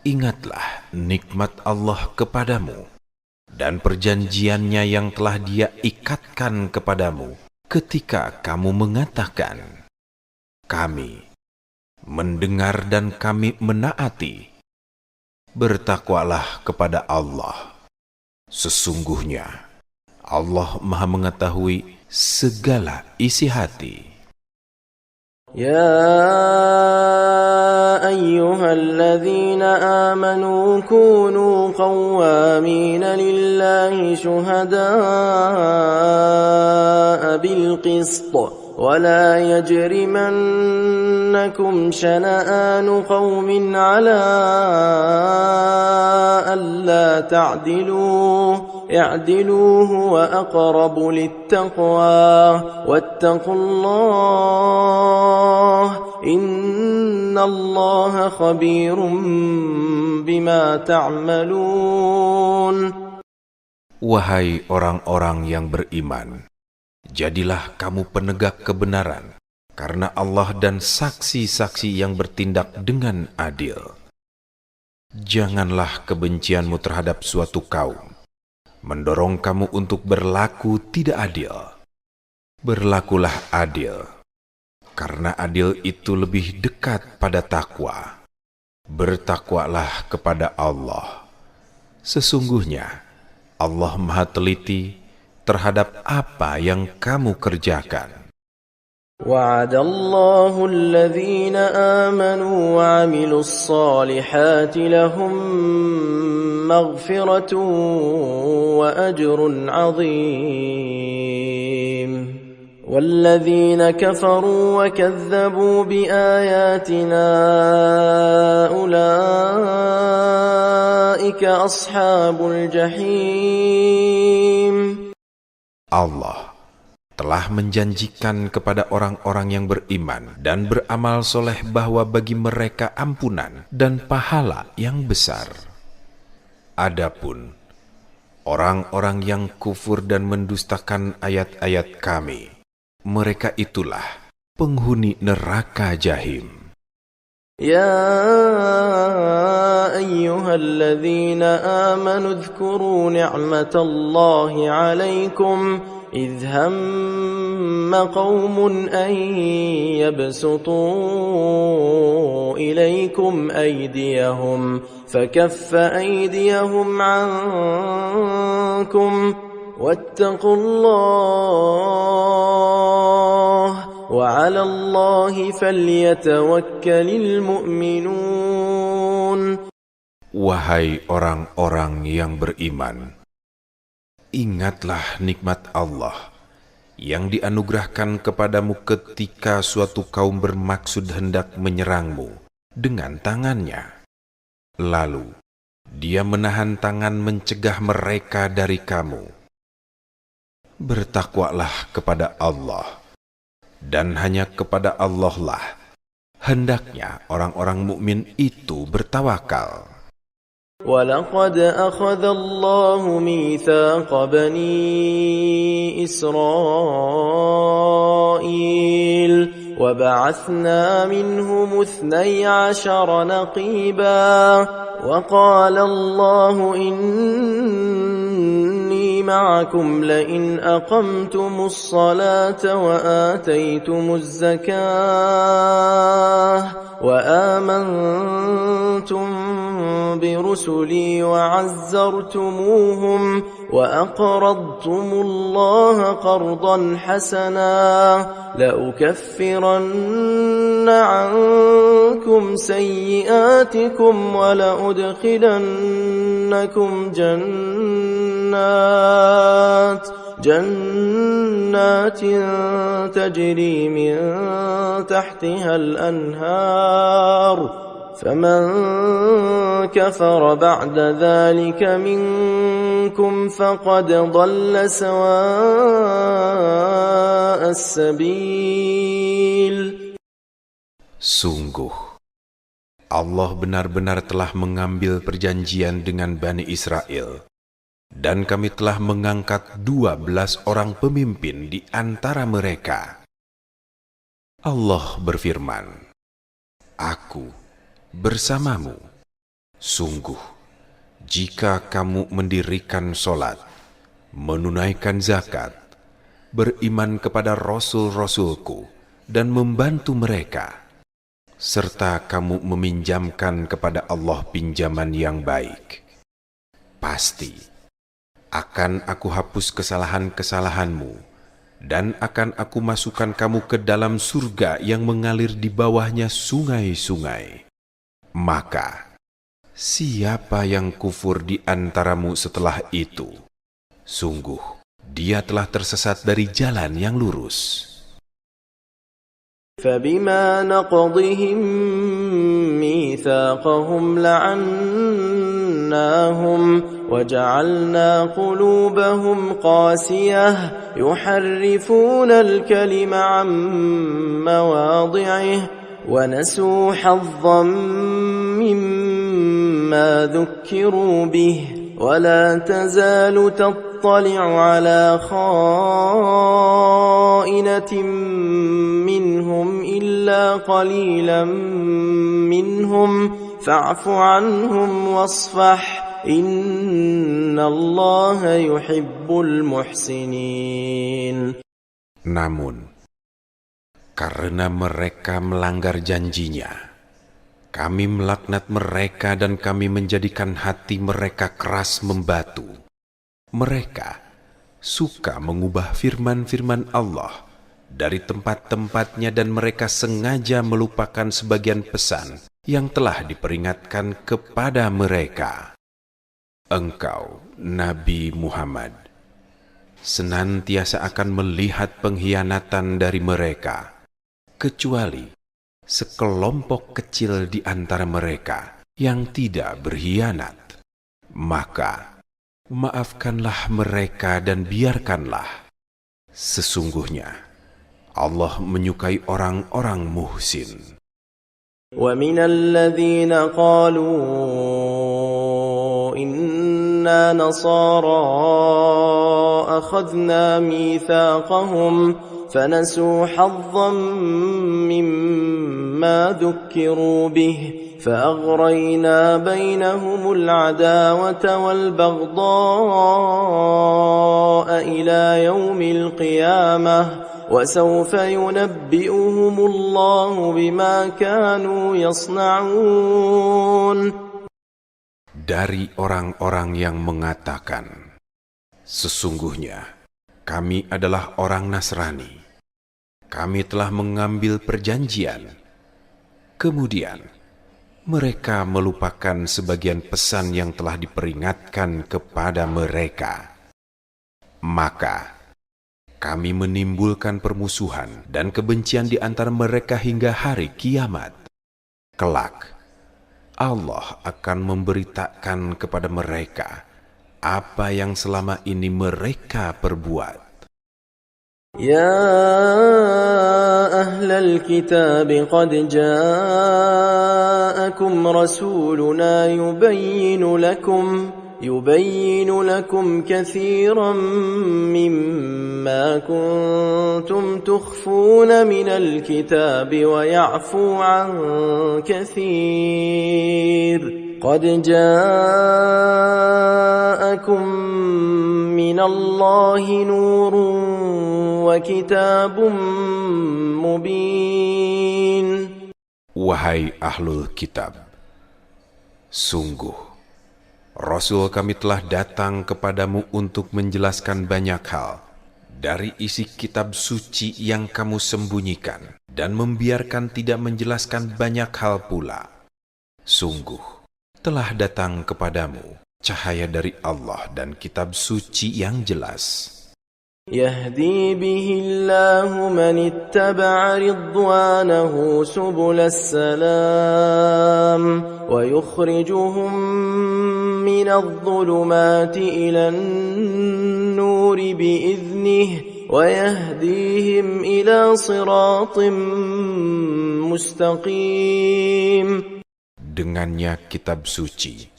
[SPEAKER 2] Ingatlah nikmat Allah kepadamu dan perjanjiannya yang telah Dia ikatkan kepadamu ketika kamu mengatakan, kami mendengar dan kami menaati. Bertakwalah kepada Allah. Sesungguhnya Allah Maha mengetahui segala isi hati.
[SPEAKER 1] يا أيها الذين آمنوا كونوا قوامين لله شهداء بالقسط ولا يجرمنكم شنآن قوم على ألا تعدلوا اعدلوا هو أقرب للتقوى واتقوا الله إن الله خبير بما تعملون.
[SPEAKER 2] Wahai orang-orang yang beriman, jadilah kamu penegak kebenaran karena Allah dan saksi-saksi yang bertindak dengan adil. Janganlah kebencianmu terhadap suatu kaum mendorong kamu untuk berlaku tidak adil. Berlakulah adil, karena adil itu lebih dekat pada takwa. Bertakwalah kepada Allah. Sesungguhnya Allah Maha Teliti terhadap apa yang kamu kerjakan.
[SPEAKER 1] وعد الله الذين آمنوا وعملوا الصالحات لهم مغفرة وأجر عظيم والذين كفروا وكذبوا بآياتنا أولئك أصحاب الجحيم.
[SPEAKER 2] Allah telah menjanjikan kepada orang-orang yang beriman dan beramal soleh bahwa bagi mereka ampunan dan pahala yang besar. Adapun orang-orang yang kufur dan mendustakan ayat-ayat Kami, mereka itulah penghuni neraka jahim.
[SPEAKER 1] يا أيها الذين آمنوا اذكروا نعمة الله عليكم إذ هم قوم أن يبسطوا إليكم أيديهم فكف أيديهم عنكم واتقوا الله وعلى الله فليتوكل المؤمنون.
[SPEAKER 2] Wahai orang-orang yang beriman, ingatlah nikmat Allah yang dianugerahkan kepadamu ketika suatu kaum bermaksud hendak menyerangmu dengan tangannya. Lalu dia menahan tangan mencegah mereka dari kamu. Bertakwalah kepada Allah, dan hanya kepada Allah lah hendaknya orang-orang mukmin itu bertawakal.
[SPEAKER 1] وَلَقَدْ أَخَذَ اللَّهُ مِيثَاقَ بَنِي إِسْرَائِيلَ وَبَعَثْنَا مِنْهُمُ 12 نَقِيبًا وَقَالَ اللَّهُ إِنِّي مَعَكُمْ لَئِنْ أَقَمْتُمُ الصَّلَاةَ وَآتَيْتُمُ الزَّكَاةَ وَآمَنْتُمْ برسلي وعزرتموهم وأقرضتم الله قرضا حسنا لأكفرن عنكم سيئاتكم ولأدخلنكم جنات تجري من تحتها الأنهار فمن كفر بعد ذلك منكم فقد ضل سواء السبيل.
[SPEAKER 2] Sungguh, Allah benar-benar telah mengambil perjanjian dengan Bani Israel, dan kami telah mengangkat 12 orang pemimpin di antara mereka. Allah berfirman, Aku bersamamu. Sungguh, jika kamu mendirikan solat, menunaikan zakat, beriman kepada Rasul-Rasulku, dan membantu mereka, serta kamu meminjamkan kepada Allah pinjaman yang baik, pasti akan aku hapus kesalahan-kesalahanmu, dan akan aku masukkan kamu ke dalam surga yang mengalir di bawahnya sungai-sungai. Maka, siapa yang kufur di antaramu setelah itu, sungguh dia telah tersesat dari jalan yang lurus.
[SPEAKER 1] فَبِمَا نَقْضِهِمْ مِيثَاقَهُمْ لَعَنَّاهُمْ وَجَعَلْنَا قُلُوبَهُمْ قَاسِيَةً يُحَرِّفُونَ الْكَلِمَ عَن مَّوَاضِعِهِ وَنَسُوا حَظًّا مِّمَّا ذُكِّرُوا بِهِ وَلَا تَزَالُ تَطَّلِعُ عَلَى خَائِنَةٍ مِّنْهُمْ إِلَّا قَلِيلًا مِّنْهُمْ فاعف عنهم واصفح إن الله يحب المحسنين.
[SPEAKER 2] Namun, karena mereka melanggar janjinya, kami melaknat mereka dan kami menjadikan hati mereka keras membatu. Mereka suka mengubah firman-firman Allah dari tempat-tempatnya dan mereka sengaja melupakan sebagian pesan yang telah diperingatkan kepada mereka. Engkau, Nabi Muhammad, senantiasa akan melihat pengkhianatan dari mereka, kecuali sekelompok kecil di antara mereka yang tidak berkhianat. Maka maafkanlah mereka dan biarkanlah. Sesungguhnya Allah menyukai orang-orang muhsin.
[SPEAKER 1] ومن الذين قالوا إنا نصارى أخذنا ميثاقهم فنسوا حظا مما ذكروا به فأغرينا بينهم العداوة والبغضاء إلى يوم القيامة وسوف ينبئهم الله بما كانوا يصنعون.
[SPEAKER 2] Dari orang-orang yang mengatakan, sesungguhnya kami adalah orang Nasrani. Kami telah mengambil perjanjian. Kemudian mereka melupakan sebagian pesan yang telah diperingatkan kepada mereka. Maka kami menimbulkan permusuhan dan kebencian di antara mereka hingga hari kiamat. Kelak, Allah akan memberitakan kepada mereka apa yang selama ini mereka perbuat.
[SPEAKER 1] يا أهل الكتاب قد جاءكم رسولنا يبين لكم كثيرا مما كنتم تخفون من الكتاب ويعفو عن كثير قد جاءكم من الله نور وكتاب مبين.
[SPEAKER 2] Wahai ahlul kitab, sungguh Rasul kami telah datang kepadamu untuk menjelaskan banyak hal dari isi kitab suci yang kamu sembunyikan dan membiarkan tidak menjelaskan banyak hal pula. Sungguh telah datang kepadamu cahaya dari Allah dan kitab suci yang jelas.
[SPEAKER 1] يهدي به الله من اتبع رضوانه سبل السلام ويخرجهم من الظلمات إلى النور بإذنه ويهديهم إلى صراط مستقيم.
[SPEAKER 2] Dengannya kitab suci,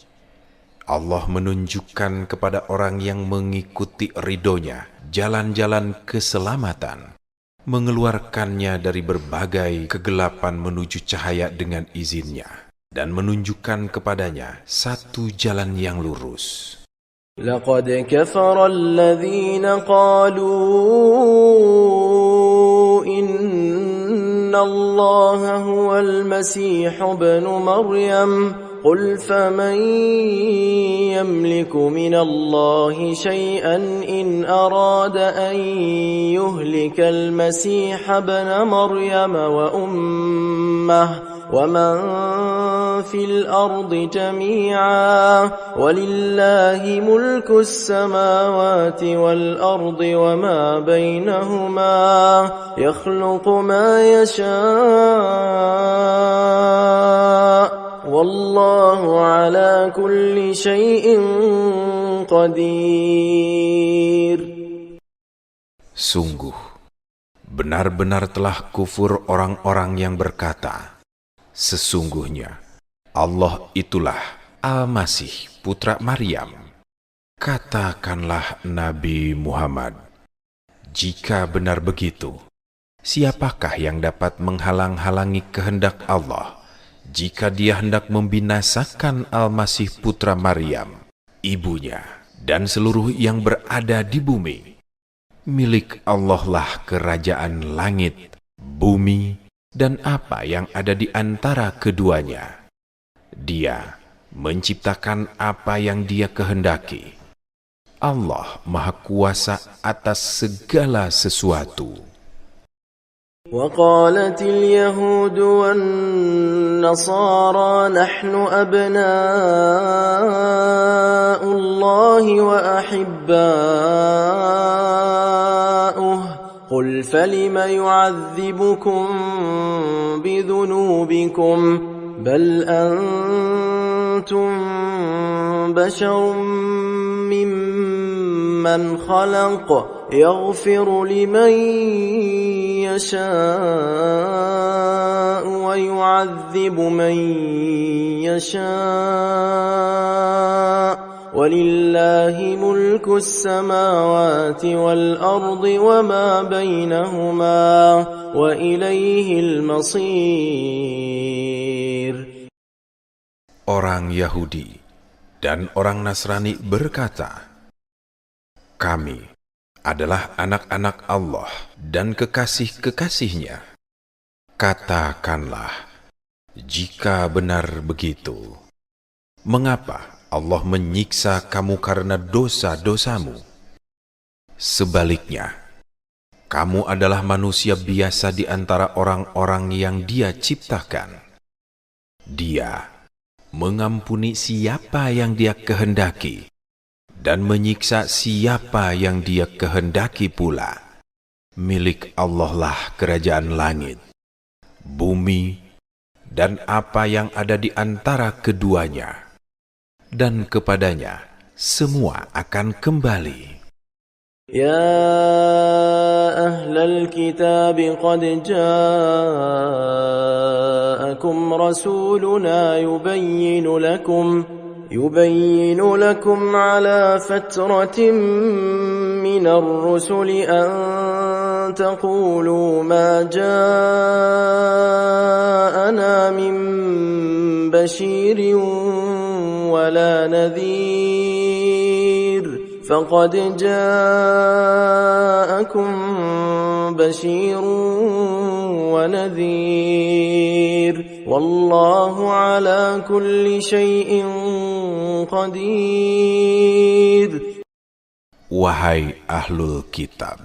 [SPEAKER 2] Allah menunjukkan kepada orang yang mengikuti ridhonya jalan-jalan keselamatan, mengeluarkannya dari berbagai kegelapan menuju cahaya dengan izinnya, dan menunjukkan kepadanya satu jalan yang lurus.
[SPEAKER 1] لقد كفر الذين قالوا إن الله هو المسيح ابن مريم قل فمن يملك من الله شيئا إن أراد أن يهلك المسيح ابن مريم وأمه ومن في الأرض جميعا ولله ملك السماوات والأرض وما بينهما يخلق ما يشاء والله على كل شيء قدير.
[SPEAKER 2] Sungguh, benar-benar telah kufur orang-orang yang berkata, sesungguhnya Allah itulah Al-Masih putra Maryam. Katakanlah Nabi Muhammad, jika benar begitu, siapakah yang dapat menghalang-halangi kehendak Allah jika dia hendak membinasakan Al-Masih putra Maryam, ibunya, dan seluruh yang berada di bumi. Milik Allah lah kerajaan langit, bumi, dan apa yang ada di antara keduanya. Dia menciptakan apa yang Dia kehendaki. Allah Maha Kuasa atas segala sesuatu.
[SPEAKER 1] وقالت اليهود والنصارى نحن أبناء الله وأحباؤه قل فلم يعذبكم بذنوبكم بل أنتم بشر ممن خلق يغفر لمن يشاء ويعذب من يشاء ولله ملك السماوات والأرض وما بينهما وإليه المصير.
[SPEAKER 2] Orang Yahudi dan orang Nasrani berkata, kami adalah anak-anak Allah dan kekasih-kekasihnya. Katakanlah, jika benar begitu, mengapa Allah menyiksa kamu karena dosa-dosamu? Sebaliknya, kamu adalah manusia biasa di antara orang-orang yang Dia ciptakan. Dia mengampuni siapa yang Dia kehendaki dan menyiksa siapa yang Dia kehendaki pula. Milik Allah lah kerajaan langit, bumi, dan apa yang ada di antara keduanya. Dan kepadanya semua akan kembali.
[SPEAKER 1] يا أهل الكتاب قد جاءكم رسولنا يبين لكم على فترة من الرسل أن تقولوا ما جاءنا من بشير ولا نذير فقد جاءكم بشير ونذير والله على كل شيء قدير.
[SPEAKER 2] Wahai ahlul kitab,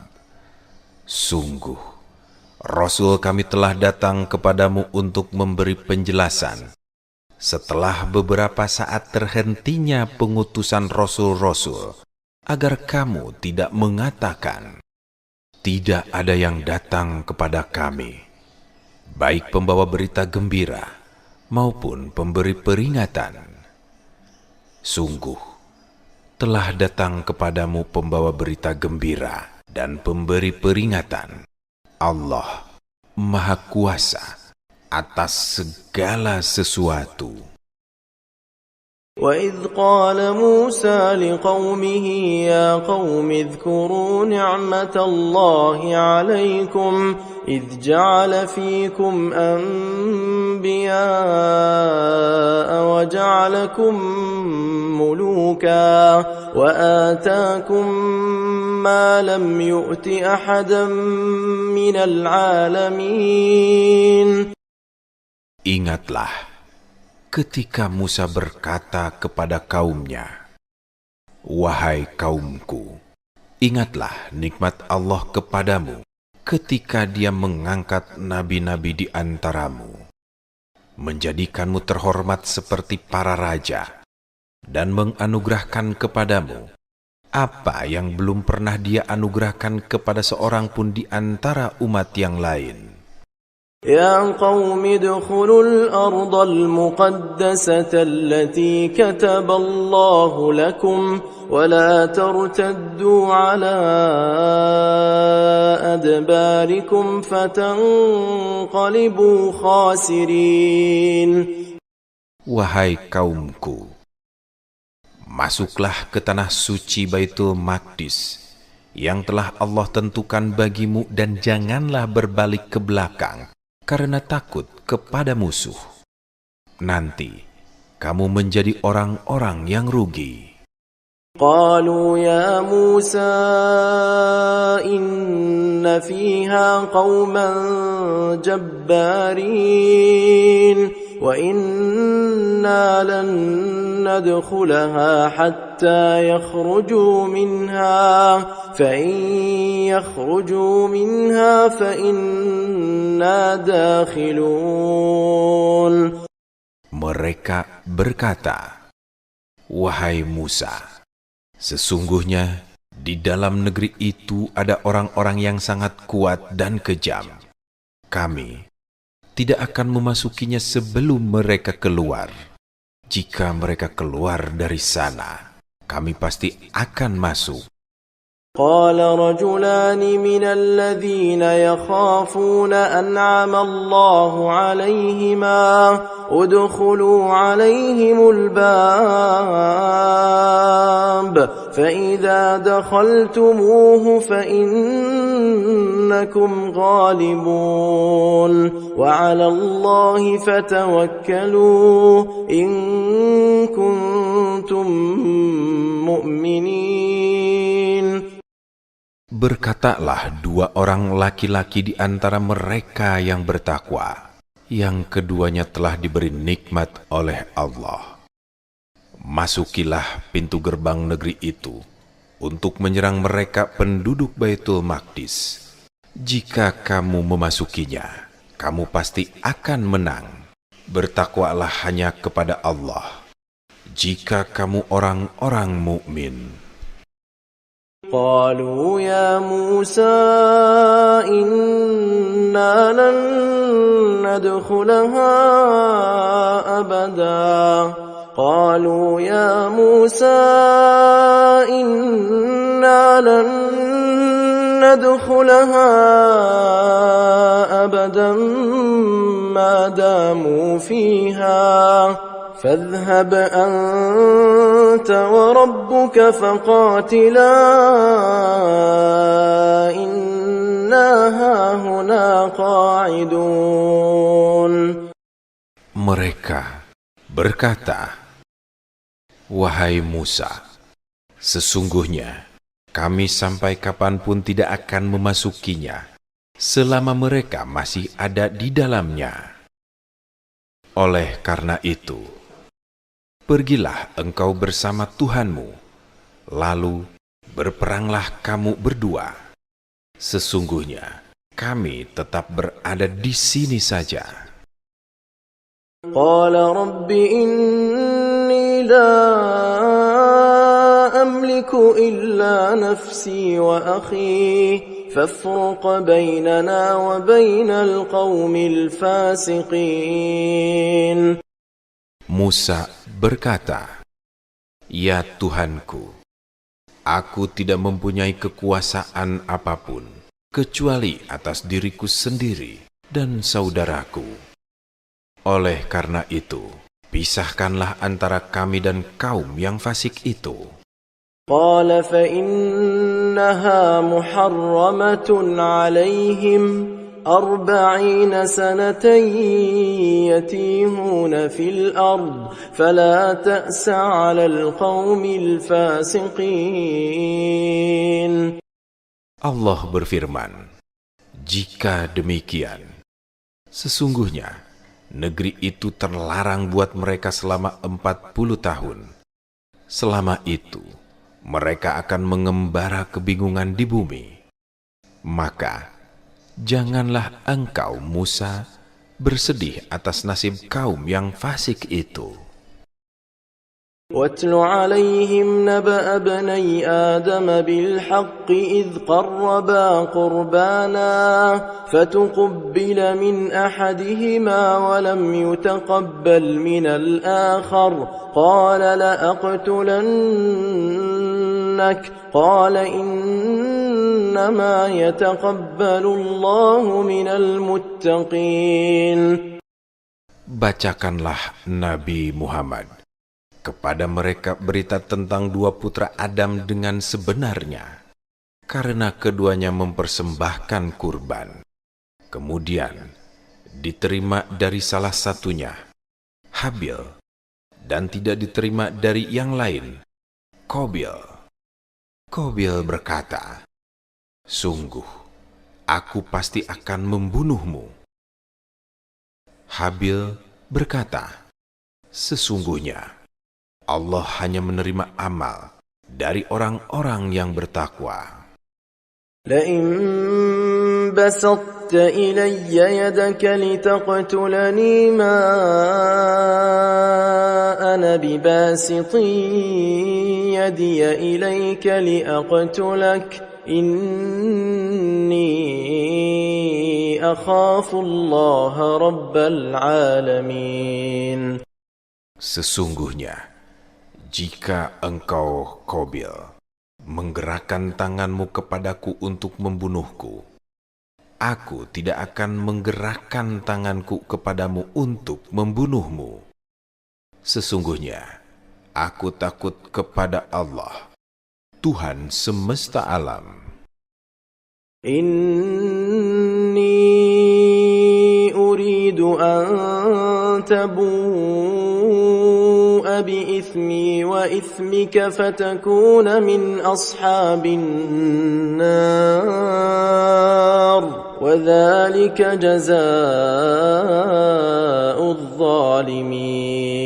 [SPEAKER 2] sungguh Rasul kami telah datang kepadamu untuk memberi penjelasan setelah beberapa saat terhentinya pengutusan rasul-rasul, agar kamu tidak mengatakan, tidak ada yang datang kepada kami, baik pembawa berita gembira maupun pemberi peringatan. Sungguh, telah datang kepadamu pembawa berita gembira dan pemberi peringatan. Allah Maha Kuasa atas segala sesuatu.
[SPEAKER 1] وَإِذْ قَالَ مُوسَى لِقَوْمِهِ يَا قَوْمِ اذْكُرُوا نِعْمَةَ اللَّهِ عَلَيْكُمْ إِذْ جَعَلَ فِيكُمْ أَنْبِيَاءَ وَجَعَلَكُمْ مُلُوكًا وَآتَاكُمْ مَا لَمْ يُؤْتِ أَحَدًا مِنَ الْعَالَمِينَ.
[SPEAKER 2] Ingatlah ketika Musa berkata kepada kaumnya, wahai kaumku, ingatlah nikmat Allah kepadamu ketika Dia mengangkat nabi-nabi di antaramu, menjadikanmu terhormat seperti para raja, dan menganugerahkan kepadamu apa yang belum pernah Dia anugerahkan kepada seorang pun di antara umat yang lain.
[SPEAKER 1] يا قوم ادخلوا الأرض المقدسة التي كتب الله لكم ولا ترتدوا على أدباركم فتنقلبوا خاسرين.
[SPEAKER 2] Wahai kaumku, masuklah ke tanah suci Baitul Maqdis yang telah Allah tentukan bagimu dan janganlah berbalik ke belakang karena takut kepada musuh. nanti kamu menjadi orang-orang yang rugi.
[SPEAKER 1] قالوا يا موسى إن فيها قوما جبارين وإنا لن ندخلها حتى يخرجوا منها فإن يخرجوا منها فإنا داخلون.
[SPEAKER 2] Mereka berkata, "Wahai Musa, sesungguhnya di dalam negeri itu ada orang-orang yang sangat kuat dan kejam. Kami tidak akan memasukinya sebelum mereka keluar. Jika mereka keluar dari sana, kami pasti akan masuk."
[SPEAKER 1] قال رجلان من الذين يخافون أنعم الله عليهما ادخلوا عليهم الباب فإذا دخلتموه فإنكم غالبون وعلى الله فتوكلوا إن كنتم مؤمنين.
[SPEAKER 2] Berkatalah dua orang laki-laki di antara mereka yang bertakwa, yang keduanya telah diberi nikmat oleh Allah. Masukilah pintu gerbang negeri itu untuk menyerang mereka penduduk Baitul Maqdis. Jika kamu memasukinya, kamu pasti akan menang. Bertakwalah hanya kepada Allah, jika kamu orang-orang mukmin.
[SPEAKER 1] قالوا يا موسى إنا لن ندخلها أبدا قالوا يا موسى إنا لن ندخلها أبدا ما داموا فيها فاذهب أنت وربك فقاتلا إنا هاهنا قاعدون.
[SPEAKER 2] Mereka berkata, "Wahai Musa, sesungguhnya kami sampai kapanpun tidak akan memasukinya selama mereka masih ada di dalamnya. Oleh karena itu, pergilah engkau bersama Tuhanmu, lalu berperanglah kamu berdua. Sesungguhnya kami tetap berada di sini saja."
[SPEAKER 1] قال رب إني لا أملك إلا نفسي وأخي فافرق بيننا وبين القوم الفاسقين.
[SPEAKER 2] Musa berkata, "Ya Tuhanku, aku tidak mempunyai kekuasaan apapun kecuali atas diriku sendiri dan saudaraku. Oleh karena itu, pisahkanlah antara kami dan kaum yang fasik itu."
[SPEAKER 1] قال فإنها محرمة عليهم 40 سنة يتيهون في الأرض فلا تأس على القوم الفاسقين.
[SPEAKER 2] Allah berfirman, "Jika demikian, sesungguhnya negeri itu terlarang buat mereka selama 40 tahun. Selama itu, mereka akan mengembara kebingungan di bumi. Maka, janganlah engkau, Musa, bersedih atas nasib kaum yang fasik itu."
[SPEAKER 1] واتل عليهم نبأ ابني آدم بالحق إذ قربا قربانا فتقبل من أحدهما ولم يتقبل من الآخر قال لأقتلنك قال إنما يتقبل الله من المتقين.
[SPEAKER 2] Bacakanlah Nabi Muhammad kepada mereka berita tentang dua putra Adam dengan sebenarnya, karena keduanya mempersembahkan kurban. Kemudian diterima dari salah satunya, Habil, dan tidak diterima dari yang lain, Qabil. Qabil berkata, "Sungguh, aku pasti akan membunuhmu." Habil berkata, "Sesungguhnya Allah hanya menerima amal dari orang-orang yang bertakwa."
[SPEAKER 1] لئن بسطت إلي يدك لتقتلني ما أنا بباسط يدي إليك لأقتلك إني أخاف الله رب العالمين.
[SPEAKER 2] Sesungguhnya, jika engkau, Qabil, menggerakkan tanganmu kepadaku untuk membunuhku, aku tidak akan menggerakkan tanganku kepadamu untuk membunuhmu. Sesungguhnya, aku takut kepada Allah, Tuhan semesta alam.
[SPEAKER 1] Inni uridu an tabu'a bi'ithmi wa ithmika fatakuna min ashabin nar wa dhalika jazaa'udh dhalimin.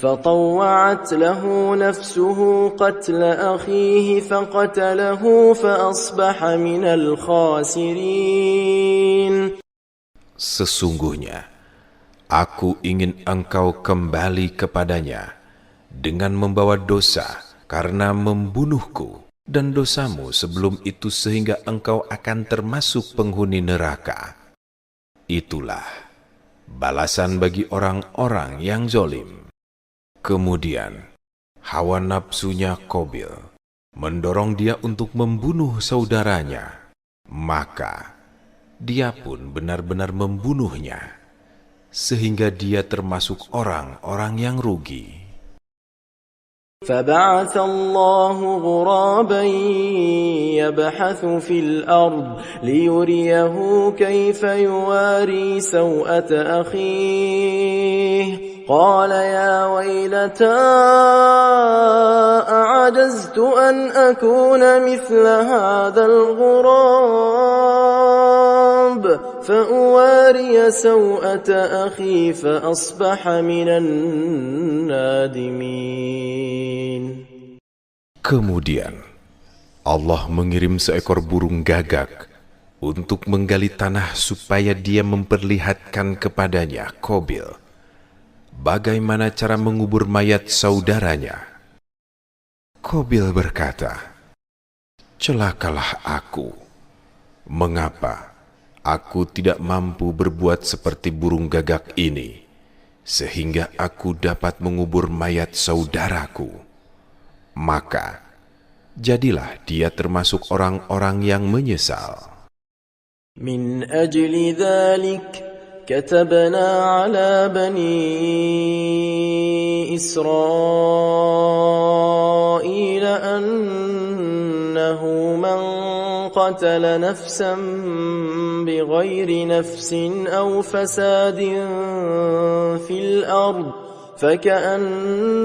[SPEAKER 1] فطوعت له نفسه قتل أخيه فقتله فأصبح من الخاسرين.
[SPEAKER 2] Sesungguhnya, aku ingin engkau kembali kepadanya dengan membawa dosa karena membunuhku dan dosamu sebelum itu sehingga engkau akan termasuk penghuni neraka. Itulah balasan bagi orang-orang yang zalim. Kemudian, hawa nafsunya Qabil mendorong dia untuk membunuh saudaranya. Maka, dia pun benar-benar membunuhnya, sehingga dia termasuk orang-orang yang rugi.
[SPEAKER 1] فبعث الله غرابا يبحث في الأرض ليريه كيف يواري سوءة أخيه قال يا ويلتى أعجزت أن أكون مثل هذا الغراب فأواري سوءة أخي فأصبح من النادمين.
[SPEAKER 2] Kemudian Allah mengirim seekor burung gagak untuk menggali tanah supaya dia memperlihatkan kepadanya, Qabil, bagaimana cara mengubur mayat saudaranya. Qabil berkata, "Celakalah aku. Mengapa aku tidak mampu berbuat seperti burung gagak ini, sehingga aku dapat mengubur mayat saudaraku?" Maka, jadilah dia termasuk orang-orang yang menyesal.
[SPEAKER 1] Min ajli dhalik, كتبنا على بني إسرائيل أنه من قتل نفسا بغير نفس أو فساد في الأرض فكأنما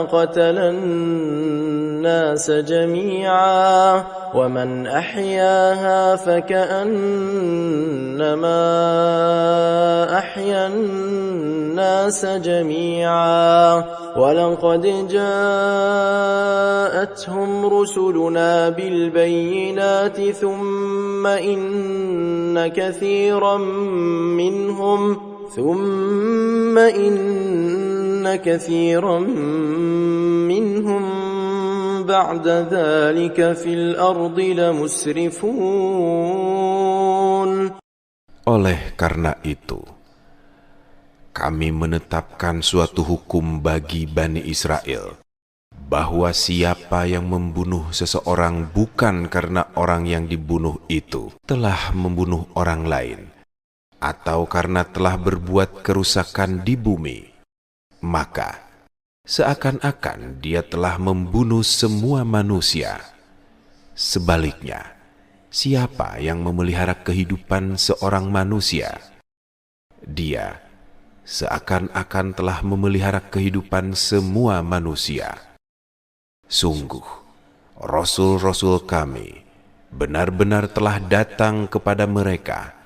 [SPEAKER 1] قتل الناس جميعا ومن أحياها فكأنما أحيا الناس جميعا ولقد جاءتهم رسلنا بالبينات ثم إن كثيرا منهم بعد ذلك في الأرض لمسرفون.
[SPEAKER 2] Oleh karena itu, kami menetapkan suatu hukum bagi Bani Israel, bahwa siapa yang membunuh seseorang bukan karena orang yang dibunuh itu telah membunuh orang lain, atau karena telah berbuat kerusakan di bumi, maka seakan-akan dia telah membunuh semua manusia. Sebaliknya, siapa yang memelihara kehidupan seorang manusia, dia seakan-akan telah memelihara kehidupan semua manusia. Sungguh, Rasul-Rasul kami benar-benar telah datang kepada mereka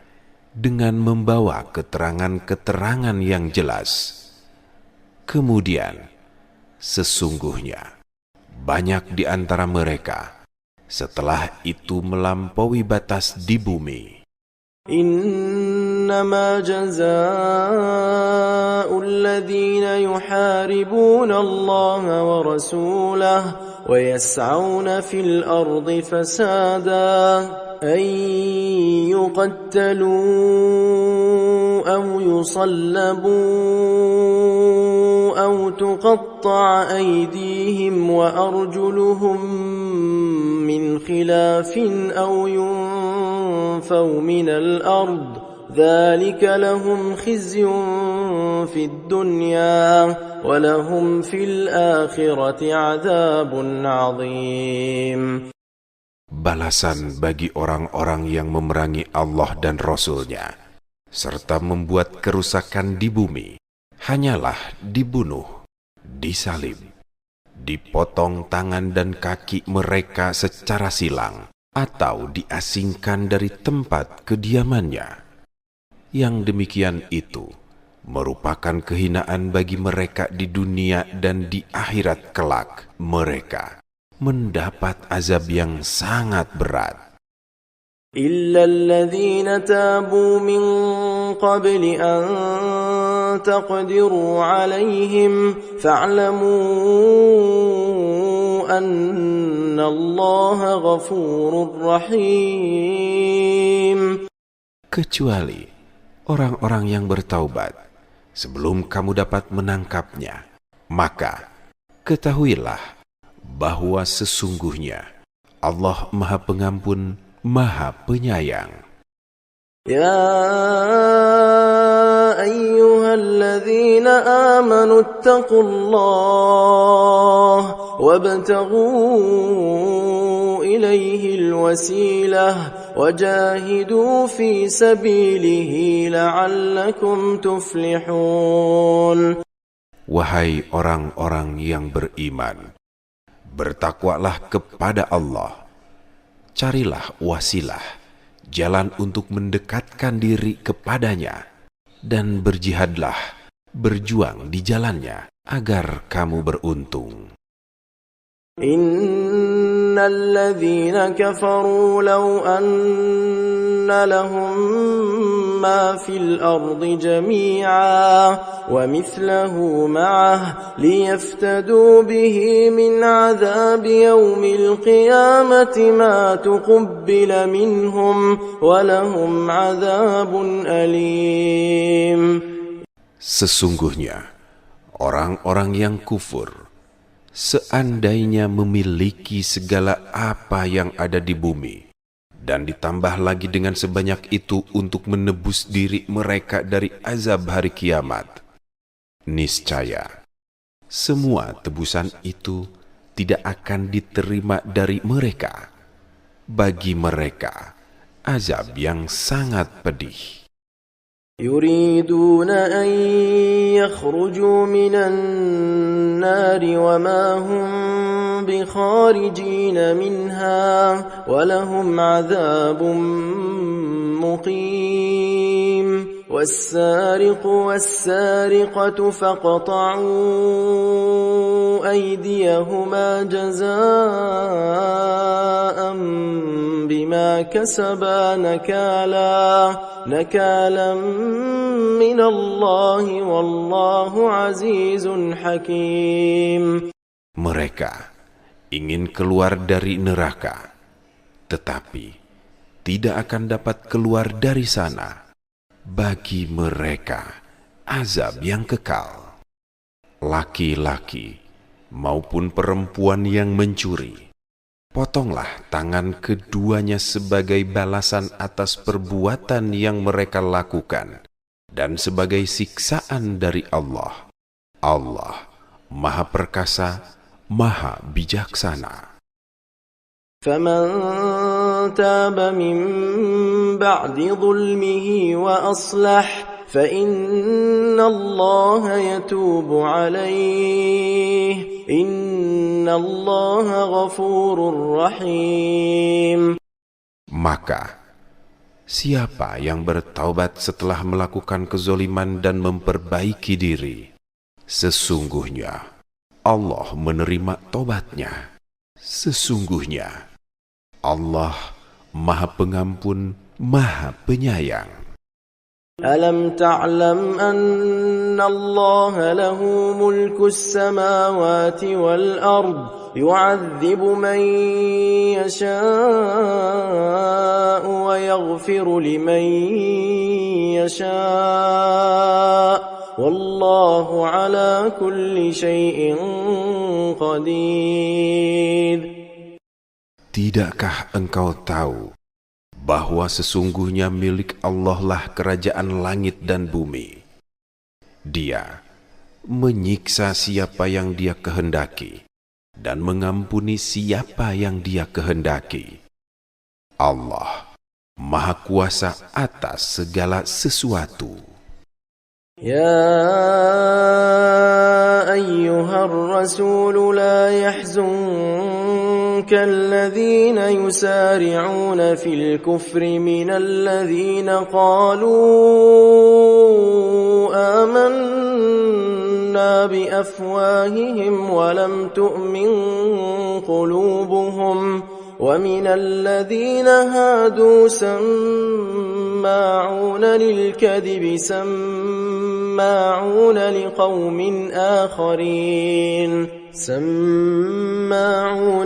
[SPEAKER 2] dengan membawa keterangan-keterangan yang jelas. Kemudian, sesungguhnya banyak di antara mereka setelah itu melampaui batas di bumi.
[SPEAKER 1] إنما جزاء الذين يحاربون الله ورسوله ويسعون في الأرض فسادا أن يقتلوا أو يصلبوا أو تقطع أيديهم وأرجلهم من خلاف أو ينفوا من الأرض ذلك لهم خزي في الدنيا ولهم في الآخرة عذاب عظيم.
[SPEAKER 2] Balasan bagi orang-orang yang memerangi Allah dan Rasul-Nya serta membuat kerusakan di bumi hanyalah dibunuh, disalib, dipotong tangan dan kaki mereka secara silang, atau diasingkan dari tempat kediamannya. Yang demikian itu merupakan kehinaan bagi mereka di dunia, dan di akhirat kelak mereka mendapat azab yang sangat berat.
[SPEAKER 1] إلا الذين تابوا من قبل أن تقدروا عليهم فاعلموا أن الله غفور رحيم.
[SPEAKER 2] Kecuali orang-orang yang bertaubat sebelum kamu dapat menangkapnya, maka ketahuilah bahwa sesungguhnya Allah Maha Pengampun, Maha Penyayang.
[SPEAKER 1] يا أيها الذين آمنوا اتقوا الله وابتغوا إليه الوسيلة وجاهدوا في سبيله لعلكم تفلحون.
[SPEAKER 2] Wahai orang-orang yang beriman, bertakwalah kepada Allah, carilah wasilah, jalan untuk mendekatkan diri kepadanya, dan berjihadlah, berjuang di jalannya, agar kamu beruntung.
[SPEAKER 1] Innal ladzina kafaru law anna lahum ma fil ardi jami'a wa mithluhu ma'ah liyaftadu bihi min 'adzabi yawmil qiyamati ma tuqabbala minhum wa lahum 'adzabun alim.
[SPEAKER 2] Sesungguhnya orang-orang yang kufur, seandainya memiliki segala apa yang ada di bumi, dan ditambah lagi dengan sebanyak itu untuk menebus diri mereka dari azab hari kiamat, niscaya semua tebusan itu tidak akan diterima dari mereka. Bagi mereka azab yang sangat pedih.
[SPEAKER 1] يريدون أن يخرجوا من النار وما هم بخارجين منها ولهم عذاب مقيم. والسارق والسارقة فاقطعوا أيديهما جزاء بما كسبا نكالا من الله والله عزيز حكيم.
[SPEAKER 2] Mereka ingin keluar dari neraka, tetapi tidak akan dapat keluar dari sana. Bagi mereka azab yang kekal. Laki-laki maupun perempuan yang mencuri, potonglah tangan keduanya sebagai balasan atas perbuatan yang mereka lakukan, dan sebagai siksaan dari Allah. Allah Maha Perkasa, Maha Bijaksana.
[SPEAKER 1] فمن تاب من بعد ظلمه وأصلح فإن الله يتوب عليه إن الله غفور رحيم.
[SPEAKER 2] Maka siapa yang bertaubat setelah melakukan kezoliman dan memperbaiki diri, sesungguhnya Allah menerima taubatnya. Sesungguhnya Allah Maha Pengampun, Maha Penyayang.
[SPEAKER 1] ألم تعلم أن الله له ملك السماوات والأرض يعذب من يشاء ويغفر لمن يشاء والله على كل شيء قدير.
[SPEAKER 2] Tidakkah engkau tahu bahwa sesungguhnya milik Allah lah kerajaan langit dan bumi? Dia menyiksa siapa yang Dia kehendaki dan mengampuni siapa yang Dia kehendaki. Allah Maha Kuasa atas segala sesuatu.
[SPEAKER 1] يا أيها الرسول لا يحزنك الذين يسارعون في الكفر من الذين قالوا آمنا بأفواههم ولم تؤمن قلوبهم ومن الذين هادوا سماعون للكذب سماعون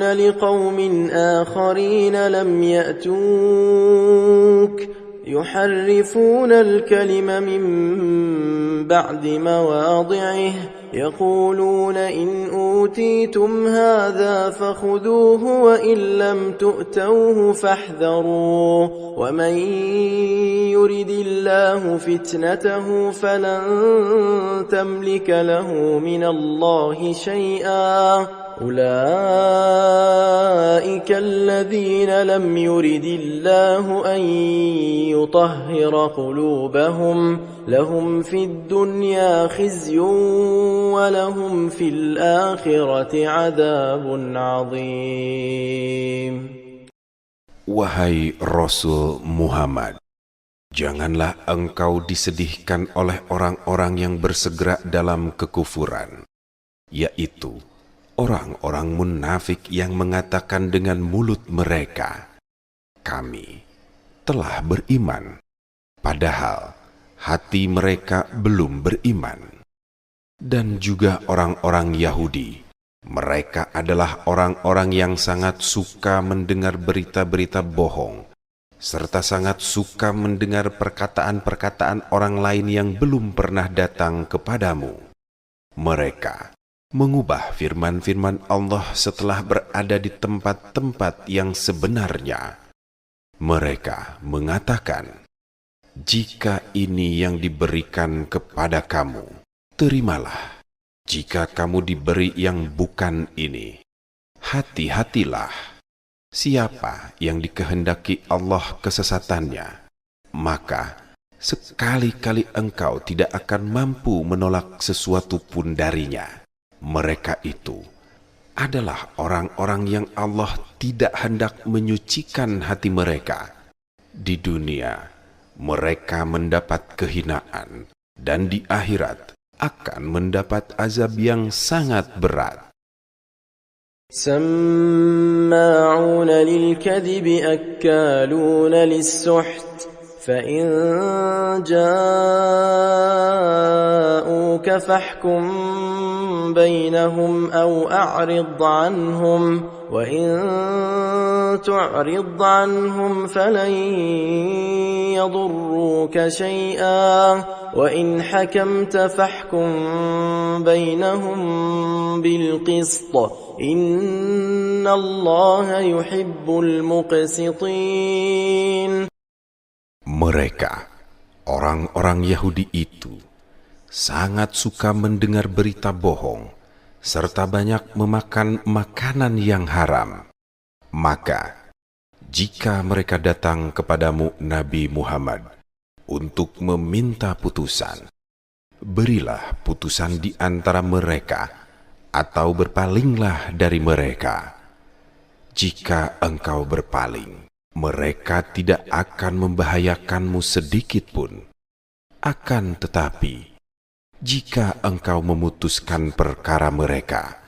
[SPEAKER 1] لقوم آخرين لم يأتوك يحرفون الكلم من بعد مواضعه يقولون إن أوتيتم هذا فخذوه وإن لم تؤتوه فاحذروا ومن يرد الله فتنته فلن تملك له من الله شيئا أولئك الذين لم يرد الله أن يطهر قلوبهم لهم في الدنيا خزي ولهم في الآخرة عذاب عظيم.
[SPEAKER 2] Wahai Rasul Muhammad, janganlah engkau disedihkan oleh orang-orang yang bersegera dalam kekufuran, yaitu orang-orang munafik yang mengatakan dengan mulut mereka, kami telah beriman, padahal hati mereka belum beriman. Dan juga orang-orang Yahudi, mereka adalah orang-orang yang sangat suka mendengar berita-berita bohong, serta sangat suka mendengar perkataan-perkataan orang lain yang belum pernah datang kepadamu. Mereka mengubah firman-firman Allah setelah berada di tempat-tempat yang sebenarnya. Mereka mengatakan, jika ini yang diberikan kepada kamu, terimalah. Jika kamu diberi yang bukan ini, hati-hatilah. Siapa yang dikehendaki Allah kesesatannya, maka sekali-kali engkau tidak akan mampu menolak sesuatu pun darinya. Mereka itu adalah orang-orang yang Allah tidak hendak menyucikan hati mereka. Di dunia, mereka mendapat kehinaan, dan di akhirat akan mendapat azab yang sangat berat.
[SPEAKER 1] سماعون للكذب أكالون للسحت فإن جاءوك فاحكم بينهم أو أعرض عنهم وإن تعرض عنهم فلن يضروك شيئا وإن حكمت فاحكم بينهم بالقسط إن الله يحب المقسطين.
[SPEAKER 2] Mereka, orang-orang Yahudi itu, sangat suka mendengar berita bohong, serta banyak memakan makanan yang haram. Maka, jika mereka datang kepadamu Nabi Muhammad untuk meminta putusan, berilah putusan di antara mereka, atau berpalinglah dari mereka. Jika engkau berpaling, mereka tidak akan membahayakanmu sedikit pun. Akan tetapi, jika engkau memutuskan perkara mereka,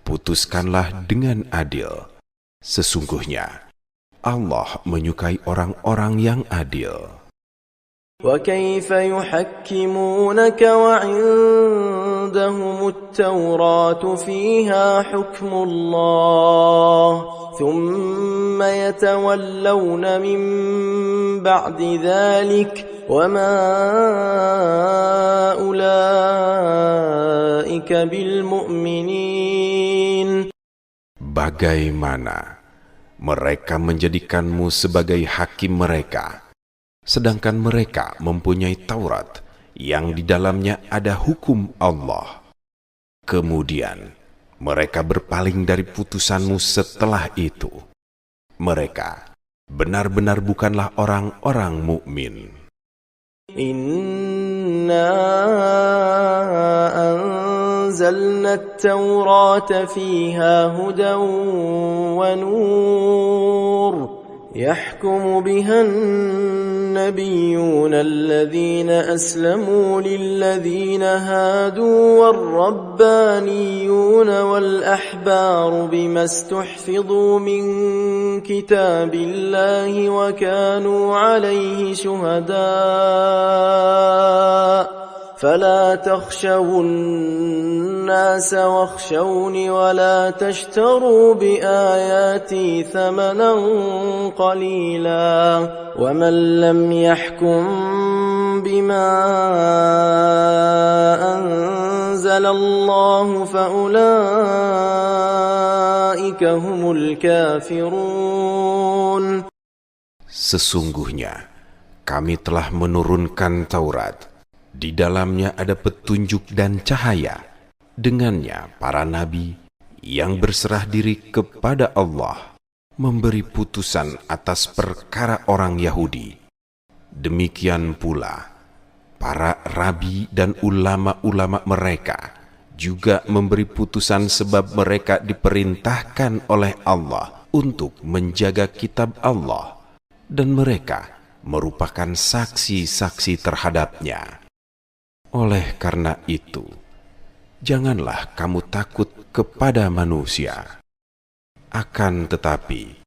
[SPEAKER 2] putuskanlah dengan adil. Sesungguhnya, Allah menyukai orang-orang yang adil.
[SPEAKER 1] وكيف يحكمونك وعندهم التوراة فيها حكم الله ثم يتولون من بعد ذلك وما أولئك بالمؤمنين.
[SPEAKER 2] Bagaimana mereka menjadikanmu sebagai hakim mereka, sedangkan mereka mempunyai Taurat yang di dalamnya ada hukum Allah. Kemudian mereka berpaling dari putusanmu setelah itu. Mereka benar-benar bukanlah orang-orang mukmin.
[SPEAKER 1] Inna anzalna at-taurata fiha hudan wa nur يحكم بها النبيون الذين أسلموا للذين هادوا والربانيون والأحبار بما استحفظوا من كتاب الله وكانوا عليه شهداء فلا تخشوا الناس واخشوني ولا تشتروا بآياتي ثمنا قليلا ومن لم يحكم بما أنزل الله فأولئك هم الكافرون.
[SPEAKER 2] Sesungguhnya kami telah menurunkan Taurat. Di dalamnya ada petunjuk dan cahaya. Dengannya para nabi yang berserah diri kepada Allah memberi putusan atas perkara orang Yahudi. Demikian pula para rabi dan ulama-ulama mereka juga memberi putusan sebab mereka diperintahkan oleh Allah untuk menjaga kitab Allah, dan mereka merupakan saksi-saksi terhadapnya. Oleh karena itu, janganlah kamu takut kepada manusia. Akan tetapi,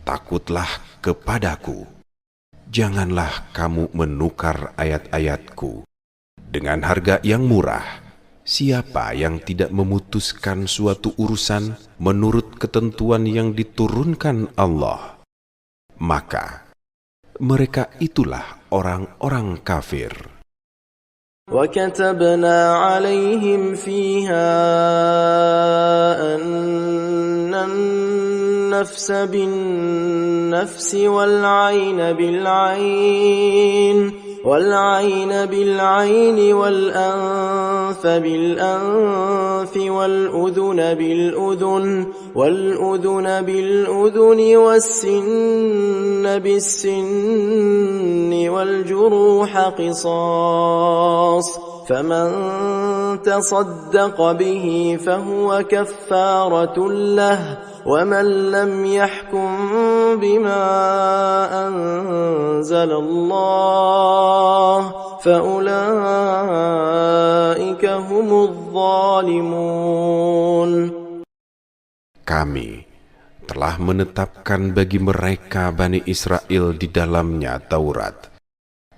[SPEAKER 2] takutlah kepadaku. Janganlah kamu menukar ayat-ayatku dengan harga yang murah. Siapa yang tidak memutuskan suatu urusan menurut ketentuan yang diturunkan Allah, maka mereka itulah orang-orang kafir.
[SPEAKER 1] وَكَتَبْنَا عَلَيْهِمْ فِيهَا أَنَّ النَّفْسَ بِالنَّفْسِ وَالْعَيْنَ بِالْعَيْنِ وَالْأَنْفَ بِالْأَنْفِ وَالْأُذُنَ بِالْأُذُنِ وَالسِّنَّ بِالسِّنِّ وَالْجُرُوحَ قِصَاصٌ فَمَنْ تَصَدَّقَ بِهِ فَهُوَ كَفَّارَةٌ لَهُ وَمَنْ لَمْ يَحْكُمْ بِمَا أَنزَلَ اللَّهُ فَأُولَئِكَ هُمُ الظَّالِمُونَ.
[SPEAKER 2] Kami telah menetapkan bagi mereka Bani Israel di dalamnya Taurat,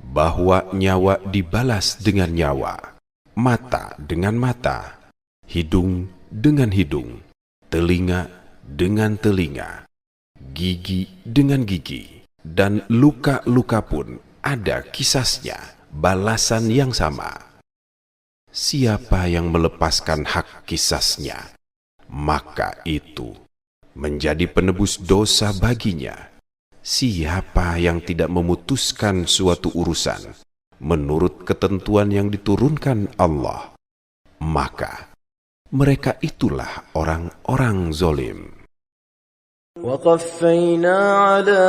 [SPEAKER 2] bahwa nyawa dibalas dengan nyawa, mata dengan mata, hidung dengan hidung, telinga dengan telinga, gigi dengan gigi, dan luka-luka pun ada kisasnya, balasan yang sama. Siapa yang melepaskan hak kisasnya, maka itu menjadi penebus dosa baginya. Siapa yang tidak memutuskan suatu urusan menurut ketentuan yang diturunkan Allah, maka mereka itulah orang-orang zalim.
[SPEAKER 1] وَقَفَّيْنَا عَلَى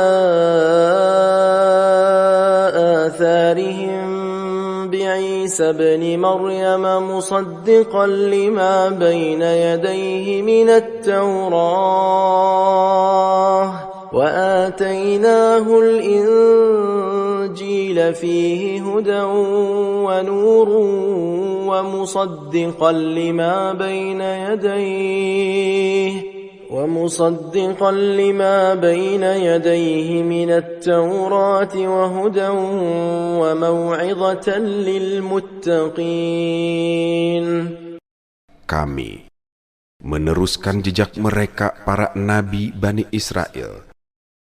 [SPEAKER 1] آثَارِهِمْ بِعِيسَى عيسى ابن مريم مصدقا لما بين يديه من التوراة وآتيناه الإنجيل فيه هدى ونور ومصدقا لما بين يديه من التوراة وهدى وموعظة للمتقين.
[SPEAKER 2] Kami meneruskan jejak mereka para nabi Bani Israel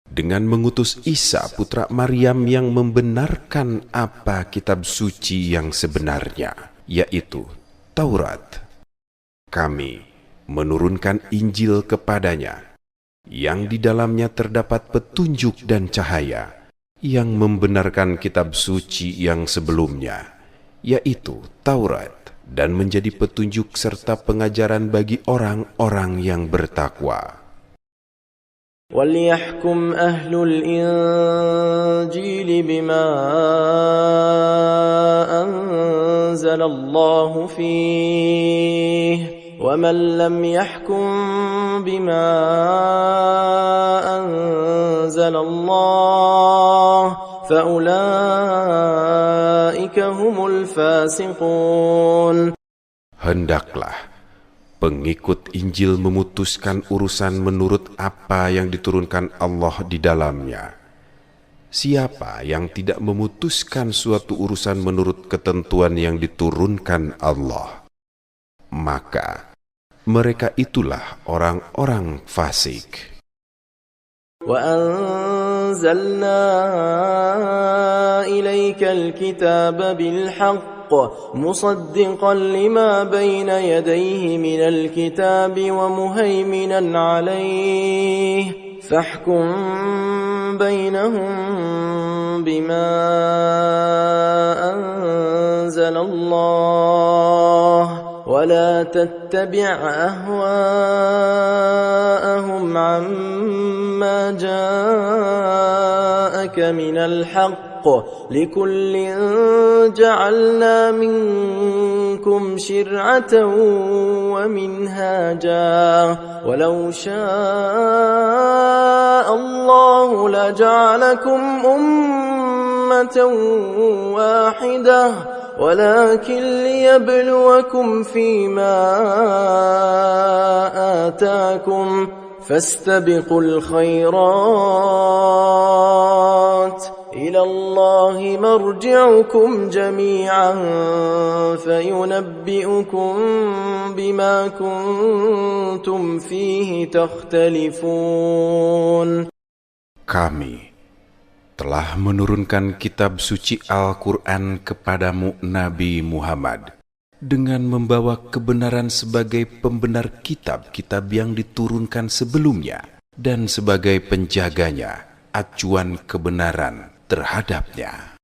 [SPEAKER 2] dengan mengutus Isa putra Maryam yang membenarkan apa kitab suci yang sebenarnya, yaitu Taurat. Kami menurunkan Injil kepadanya, yang di dalamnya terdapat petunjuk dan cahaya, yang membenarkan kitab suci yang sebelumnya, yaitu Taurat, dan menjadi petunjuk serta pengajaran bagi orang-orang yang bertakwa.
[SPEAKER 1] وَلْيَحْكُمْ أَهْلُ الْإِنْجِيلِ بِمَا أَنْزَلَ اللَّهُ فِيهِ وَمَنْ لَمْ يَحْكُمْ بِمَا أَنْزَلَ اللَّهُ فَأُولَئِكَ هُمُ الْفَاسِقُونَ.
[SPEAKER 2] Hendaklah pengikut Injil memutuskan urusan menurut apa yang diturunkan Allah di dalamnya. Siapa yang tidak memutuskan suatu urusan menurut ketentuan yang diturunkan Allah, maka mereka itulah orang-orang fasik.
[SPEAKER 1] وَأَنزَلْنَا إِلَيْكَ الْكِتَابَ بِالْحَقِّ مُصَدِّقًا لِمَا بَيْنَ يَدَيْهِ مِنَ الْكِتَابِ وَمُهَيْمِنًا عَلَيْهِ فَاحْكُم بَيْنَهُم بِمَا أَنزَلَ اللَّهُ وَلَا تَتَّبِعْ أَهْوَاءَهُمْ عَمَّا جَاءَكَ مِنَ الْحَقِّ لِكُلٍّ جَعَلْنَا مِنكُمْ شِرْعَةً وَمِنْهَاجًا وَلَوْ شَاءَ اللَّهُ لَجَعَلَكُمْ أُمَّةً وَاحِدَةً ولكن ليبلوكم فيما آتاكم فاستبقوا الخيرات إلى الله مرجعكم جميعا فينبئكم بما كنتم فيه تختلفون.
[SPEAKER 2] Kami telah menurunkan kitab suci Al-Quran kepadamu Nabi Muhammad dengan membawa kebenaran sebagai pembenar kitab-kitab yang diturunkan sebelumnya dan sebagai penjaganya, acuan kebenaran terhadapnya.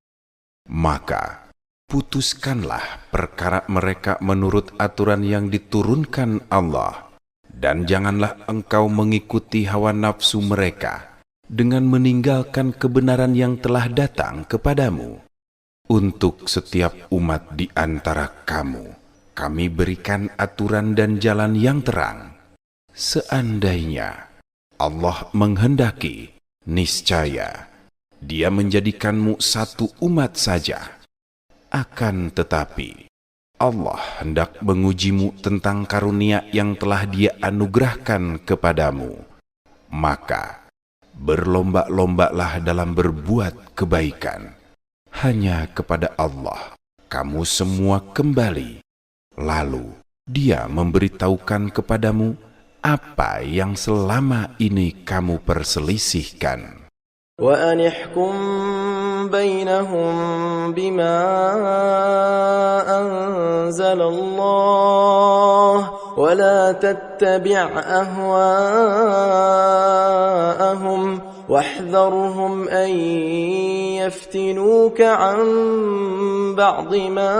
[SPEAKER 2] Maka putuskanlah perkara mereka menurut aturan yang diturunkan Allah, dan janganlah engkau mengikuti hawa nafsu mereka dengan meninggalkan kebenaran yang telah datang kepadamu. Untuk setiap umat di antara kamu, kami berikan aturan dan jalan yang terang. Seandainya Allah menghendaki, niscaya Dia menjadikanmu satu umat saja. Akan tetapi, Allah hendak mengujimu tentang karunia yang telah Dia anugerahkan kepadamu. Maka berlomba-lombalah dalam berbuat kebaikan. Hanya kepada Allah kamu semua kembali. Lalu Dia memberitahukan kepadamu apa yang selama ini kamu perselisihkan.
[SPEAKER 1] وَأَنِ احْكُم بَيْنَهُم بِمَا أَنزَلَ اللَّهُ وَلَا تَتَّبِعْ أَهْوَاءَهُمْ وَاحْذَرْهُمْ أَن يَفْتِنُوكَ عَن بَعْضِ مَا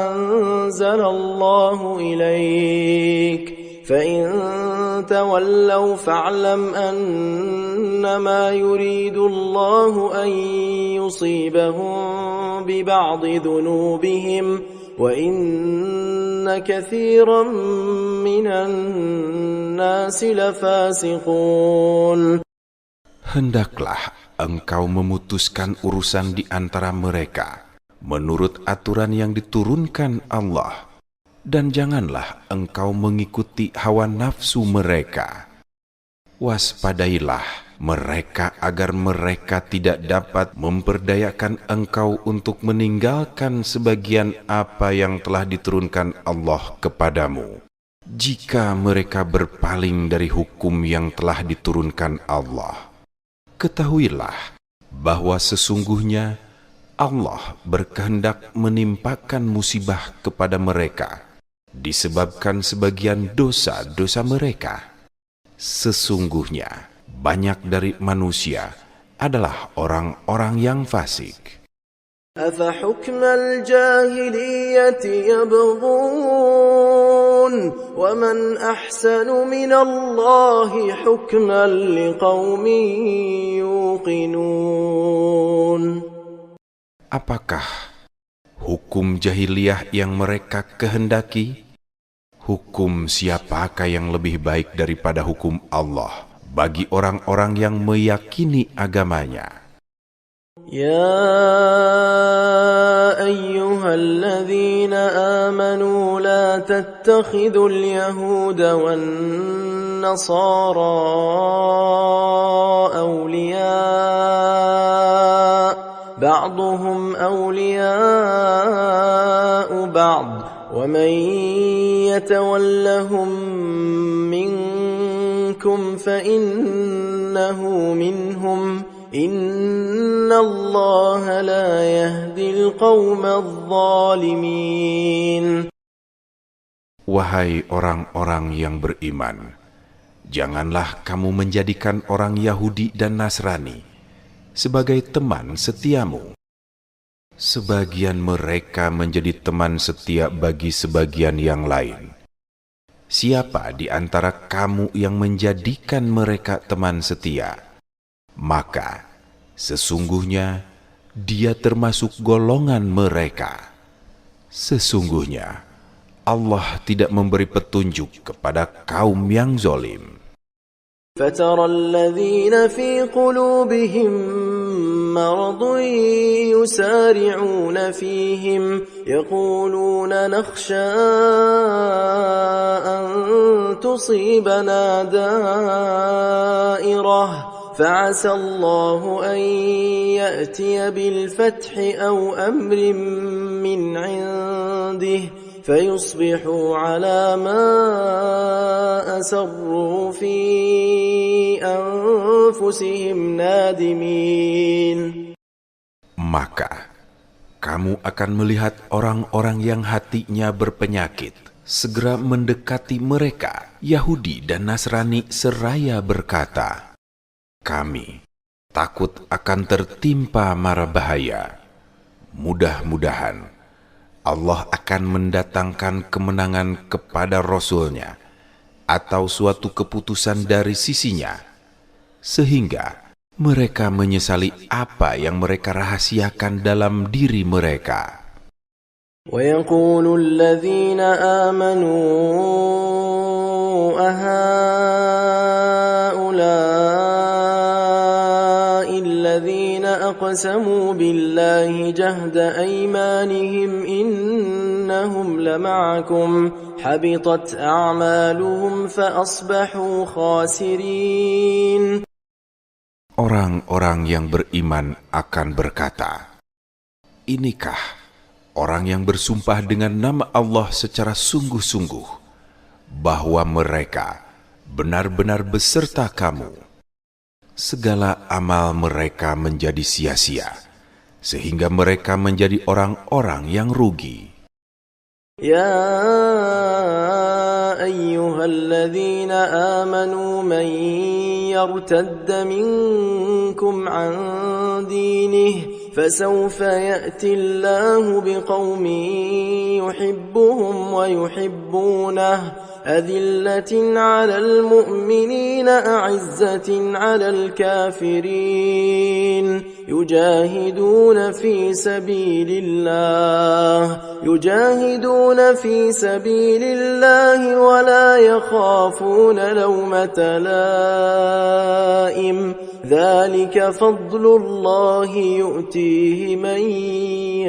[SPEAKER 1] أَنزَلَ اللَّهُ إِلَيْكَ فَإِن تَوَلَّوْا فَاعْلَمْ أَنَّمَا يُرِيدُ اللَّهُ أَن يُصِيبَهُم ببعض ذنوبهم وإن كثيرا من الناس لفاسقون.
[SPEAKER 2] Hendaklah engkau memutuskan urusan di antara mereka menurut aturan yang diturunkan Allah, dan janganlah engkau mengikuti hawa nafsu mereka. Waspadailah mereka agar mereka tidak dapat memperdayakan engkau untuk meninggalkan sebagian apa yang telah diturunkan Allah kepadamu. Jika mereka berpaling dari hukum yang telah diturunkan Allah, ketahuilah bahwa sesungguhnya Allah berkehendak menimpakan musibah kepada mereka disebabkan sebagian dosa-dosa mereka. Sesungguhnya banyak dari manusia adalah orang-orang yang fasik.
[SPEAKER 1] أفحكم الجاهلية يبغون ومن أحسن من الله حكما لقوم يوقنون.
[SPEAKER 2] Apakah hukum jahiliyah yang mereka kehendaki? Hukum siapakah yang lebih baik daripada hukum Allah bagi orang-orang yang meyakini agamanya?
[SPEAKER 1] يا أيها الذين آمنوا لا تتخذوا اليهود والنصارى أولياء بعضهم أولياء بعض ومن يتولهم منكم فإنه منهم إن الله لا يهدي القوم الظالمين.
[SPEAKER 2] Wahai orang-orang yang beriman, janganlah kamu menjadikan orang Yahudi dan Nasrani sebagai teman setiamu. Sebagian mereka menjadi teman setia bagi sebagian yang lain. Siapa di antara kamu yang menjadikan mereka teman setia, maka sesungguhnya dia termasuk golongan mereka. Sesungguhnya Allah tidak memberi petunjuk kepada kaum yang zalim.
[SPEAKER 1] فترى الذين في قلوبهم مرض يسارعون فيهم يقولون نخشى أن تصيبنا دائرة فعسى الله أن يأتي بالفتح أو أمر من عنده فيصبحوا على ما أسروا في أنفسهم نادمين.
[SPEAKER 2] Maka kamu akan melihat orang-orang yang hatinya berpenyakit segera mendekati mereka, Yahudi dan Nasrani, seraya berkata, kami takut akan tertimpa mara bahaya. Mudah-mudahan Allah akan mendatangkan kemenangan kepada Rasul-Nya atau suatu keputusan dari sisinya, sehingga mereka menyesali apa yang mereka rahasiakan dalam diri mereka.
[SPEAKER 1] وَيَقُولُ الَّذِينَ آمَنُوا أَهَؤُلَاءِ الَّذِينَ أَقْسَمُوا بِاللَّهِ جَهْدَ أَيْمَانِهِمْ إِنَّهُمْ لَمَعَكُمْ حَبِطَتْ أَعْمَالُهُمْ فَأَصْبَحُوا خَاسِرِينَ.
[SPEAKER 2] Orang-orang yang beriman akan berkata, inikah orang yang bersumpah dengan nama Allah secara sungguh-sungguh bahwa mereka benar-benar beserta kamu. Segala amal mereka menjadi sia-sia, sehingga mereka menjadi orang-orang yang rugi.
[SPEAKER 1] Ya ayyuhalladzina amanu man yartadda minkum an dinihi فسوف يأتي الله بقوم يحبهم ويحبونه أذلة على المؤمنين أعزة على الكافرين يجاهدون في سبيل الله ولا يخافون لومة لائم ذلك فضل الله يؤتيه من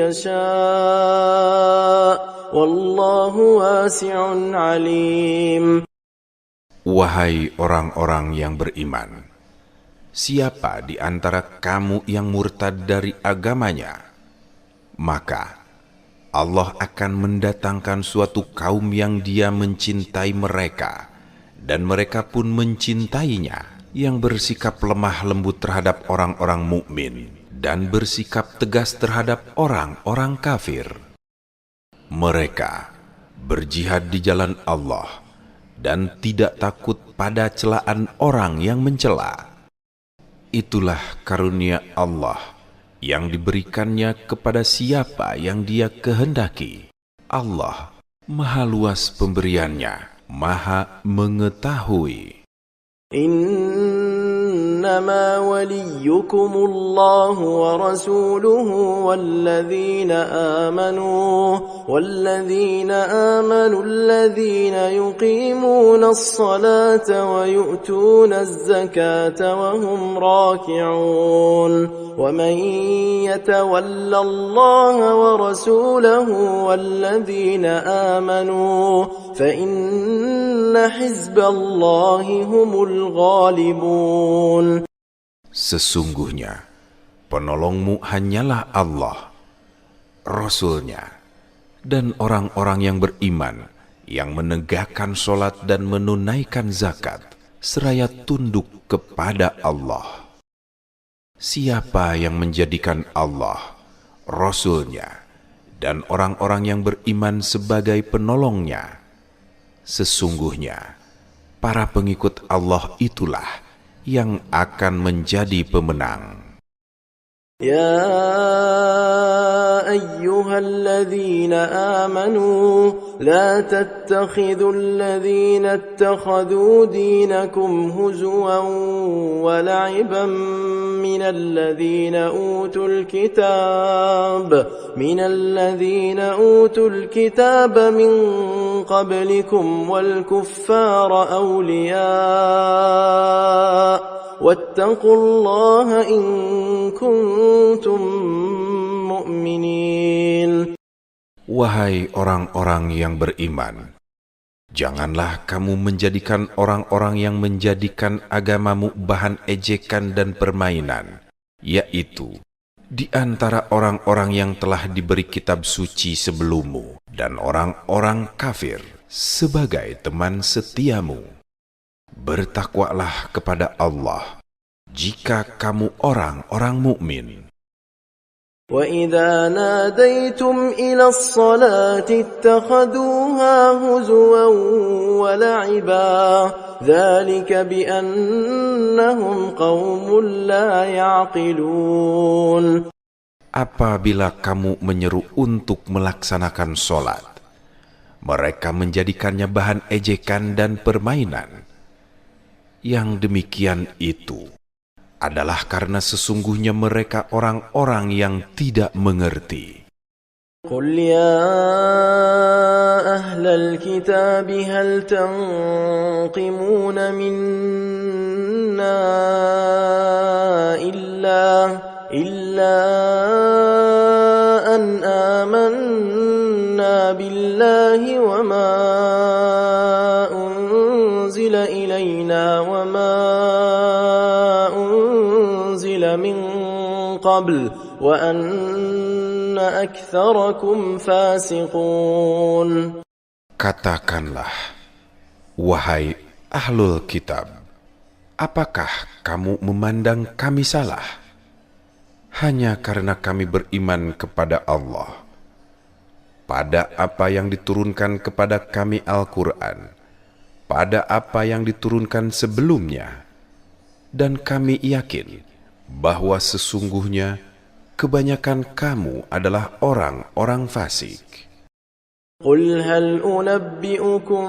[SPEAKER 1] يشاء والله واسع عليم.
[SPEAKER 2] Wahai orang-orang yang beriman, siapa di antara kamu yang murtad dari agamanya, maka Allah akan mendatangkan suatu kaum yang dia mencintai mereka, dan mereka pun mencintainya, yang bersikap lemah lembut terhadap orang-orang mukmin dan bersikap tegas terhadap orang-orang kafir. Mereka berjihad di jalan Allah dan tidak takut pada celaan orang yang mencela. Itulah karunia Allah yang diberikannya kepada siapa yang Dia kehendaki. Allah Maha luas pemberiannya, Maha mengetahui.
[SPEAKER 1] إنما وليكم الله ورسوله والذين آمنوا الذين يقيمون الصلاة ويؤتون الزكاة وهم راكعون ومن يتول الله ورسوله والذين آمنوا فإن حزب الله هم الغالبون.
[SPEAKER 2] Sesungguhnya penolongmu hanyalah Allah, Rasul-Nya, dan orang-orang yang beriman, yang menegakkan sholat dan menunaikan zakat, seraya tunduk kepada Allah. Siapa yang menjadikan Allah, Rasul-Nya, dan orang-orang yang beriman sebagai penolongnya, sesungguhnya para pengikut Allah itulah yang akan menjadi pemenang.
[SPEAKER 1] يا أيها الذين آمنوا لا تتخذوا الذين اتخذوا دينكم هزوا ولعبا من الذين أوتوا الكتاب من قبلكم والكفار أولياء واتقوا الله إن كنتم مؤمنين.
[SPEAKER 2] Wahai orang-orang yang beriman, janganlah kamu menjadikan orang-orang yang menjadikan agamamu bahan ejekan dan permainan, yaitu di antara orang-orang yang telah diberi kitab suci sebelummu dan orang-orang kafir sebagai teman setiamu. Bertakwalah kepada Allah jika kamu orang-orang mukmin.
[SPEAKER 1] وَإِذَا نَادَيْتُمْ إِلَى الصَّلَاةِ اتَّخَذُوهَا هُزُوًا وَلَعِبًا ذَلِكَ بِأَنَّهُمْ قَوْمٌ لَا يَعْقِلُونَ.
[SPEAKER 2] Apabila kamu menyeru untuk melaksanakan sholat, mereka menjadikannya bahan ejekan dan permainan. Yang demikian itu adalah karena sesungguhnya mereka orang-orang yang tidak mengerti.
[SPEAKER 1] قُلْ يَا أَهْلَ الْكِتَابِ هَلْ تَنْقِمُونَ مِنَّا إِلَّا أَنْ آمَنَّا بِاللَّهِ وَمَا أُنْزِلَ إِلَيْنَا وَمَا أُنْزِلَ مِنْ قَبْلُ وَأَنَّ أَكْثَرَكُمْ فَاسِقُونَ.
[SPEAKER 2] Katakanlah, wahai ahlul kitab, apakah kamu memandang kami salah? Hanya karena kami beriman kepada Allah, pada apa yang diturunkan kepada kami Al-Quran, pada apa yang diturunkan sebelumnya, dan kami yakin bahwa sesungguhnya kebanyakan kamu adalah orang-orang fasik.
[SPEAKER 1] قل هل أنبئكم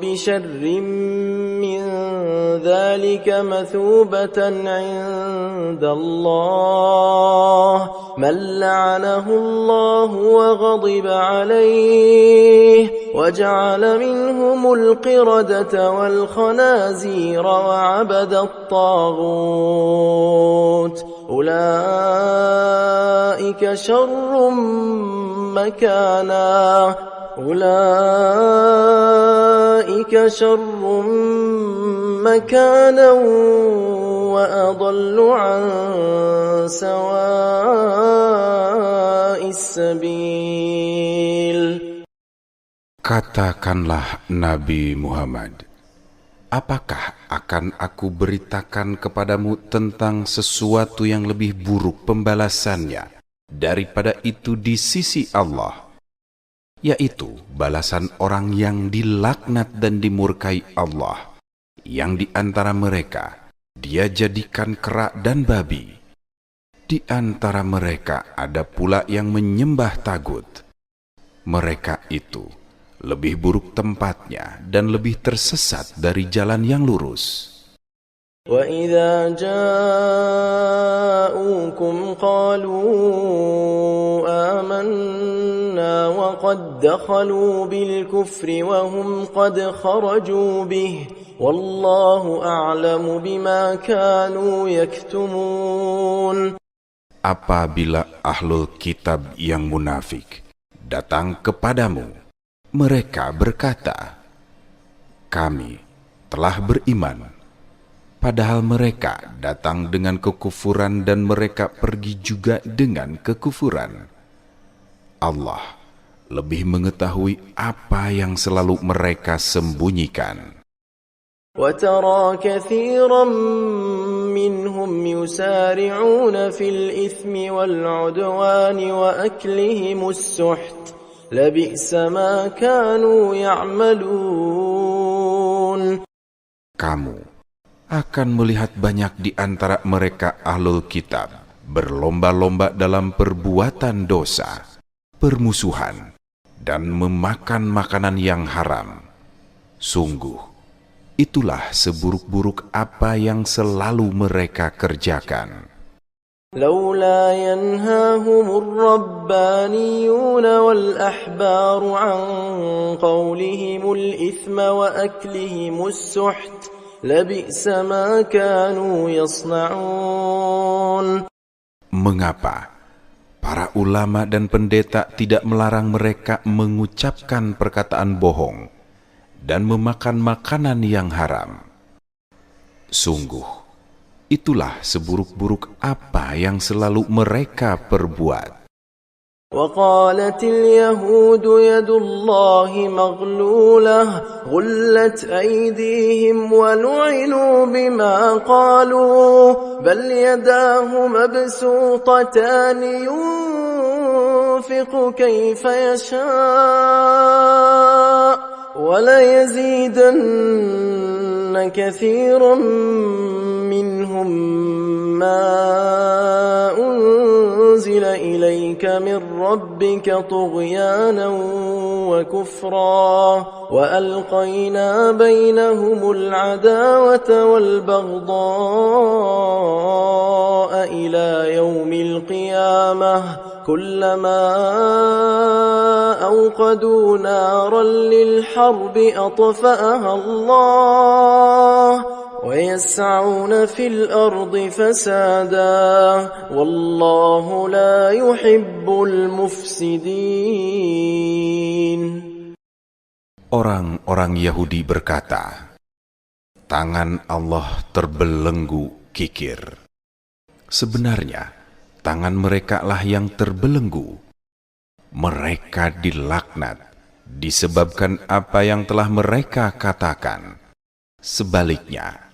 [SPEAKER 1] بشر من ذلك مثوبة عند الله من لعنه الله وغضب عليه وجعل منهم القردة والخنازير وعبد الطاغوت أولئك شر مكانا وأضل عن سواء السبيل.
[SPEAKER 2] Katakanlah Nabi Muhammad, apakah akan aku beritakan kepadamu tentang sesuatu yang lebih buruk pembalasannya daripada itu di sisi Allah, yaitu balasan orang yang dilaknat dan dimurkai Allah, yang di antara mereka Dia jadikan kera dan babi. Di antara mereka ada pula yang menyembah tagut. Mereka itu lebih buruk tempatnya dan lebih tersesat dari jalan yang lurus.
[SPEAKER 1] وَإِذَا جَاءُوكُمْ قَالُوا آمَنَّا وَقَدْ دَخَلُوا بِالْكُفْرِ وَهُمْ قَدْ خَرَجُوا بِهِ وَاللَّهُ أَعْلَمُ بِمَا كَانُوا يَكْتُمُونَ.
[SPEAKER 2] Apabila ahlul kitab yang munafik datang kepadamu, mereka berkata, kami telah beriman. Padahal mereka datang dengan kekufuran dan mereka pergi juga dengan kekufuran. Allah lebih mengetahui apa yang selalu mereka sembunyikan.
[SPEAKER 1] وَتَرَى كَثِيرًا مِّنْهُمْ يُسَارِعُونَ فِي الْإِثْمِ وَالْعُدْوَانِ وَأَكْلِهِمُ السُّحْتَ لَبِئْسَ مَا كَانُوا يَعْمَلُونَ.
[SPEAKER 2] Kamu akan melihat banyak di antara mereka ahlul kitab berlomba-lomba dalam perbuatan dosa, permusuhan, dan memakan makanan yang haram. Sungguh, itulah seburuk-buruk apa yang selalu mereka kerjakan.
[SPEAKER 1] لولا ينهاهم الربانيون والأحبار عن قولهم الإثم وأكلهم السحت لبئس ما كانوا يصنعون.
[SPEAKER 2] Mengapa para ulama dan pendeta tidak melarang mereka mengucapkan perkataan bohong dan memakan makanan yang haram? Sungguh, itulah seburuk-buruk apa yang selalu mereka perbuat.
[SPEAKER 1] وقالت اليهود يد الله مغلولة غلت أيديهم ولعنوا بما قالوا بل يداه مبسوطتان ينفق كيف يشاء وليزيدن كثيرا منهم ما أنزل إليك من ربك طغيانا وكفرا وألقينا بينهم العداوة والبغضاء إلى يوم القيامة كلما أوقدوا نارا للحرب أطفأها الله ويسعون في الأرض فسادا والله لا يحب المفسدين.
[SPEAKER 2] Orang-orang Yahudi berkata, tangan Allah terbelenggu kikir. Sebenarnya, tangan mereka lah yang terbelenggu. Mereka dilaknat disebabkan apa yang telah mereka katakan. Sebaliknya,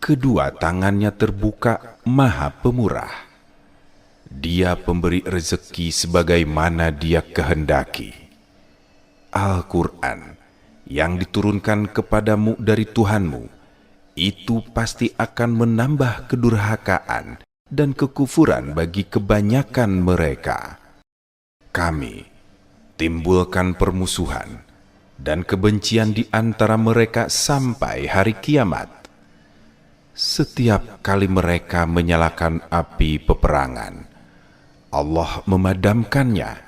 [SPEAKER 2] kedua tangannya terbuka Maha Pemurah. Dia pemberi rezeki sebagaimana Dia kehendaki. Al-Quran yang diturunkan kepadamu dari Tuhanmu itu pasti akan menambah kedurhakaan dan kekufuran bagi kebanyakan mereka. Kami timbulkan permusuhan dan kebencian di antara mereka sampai hari kiamat. Setiap kali mereka menyalakan api peperangan, Allah memadamkannya.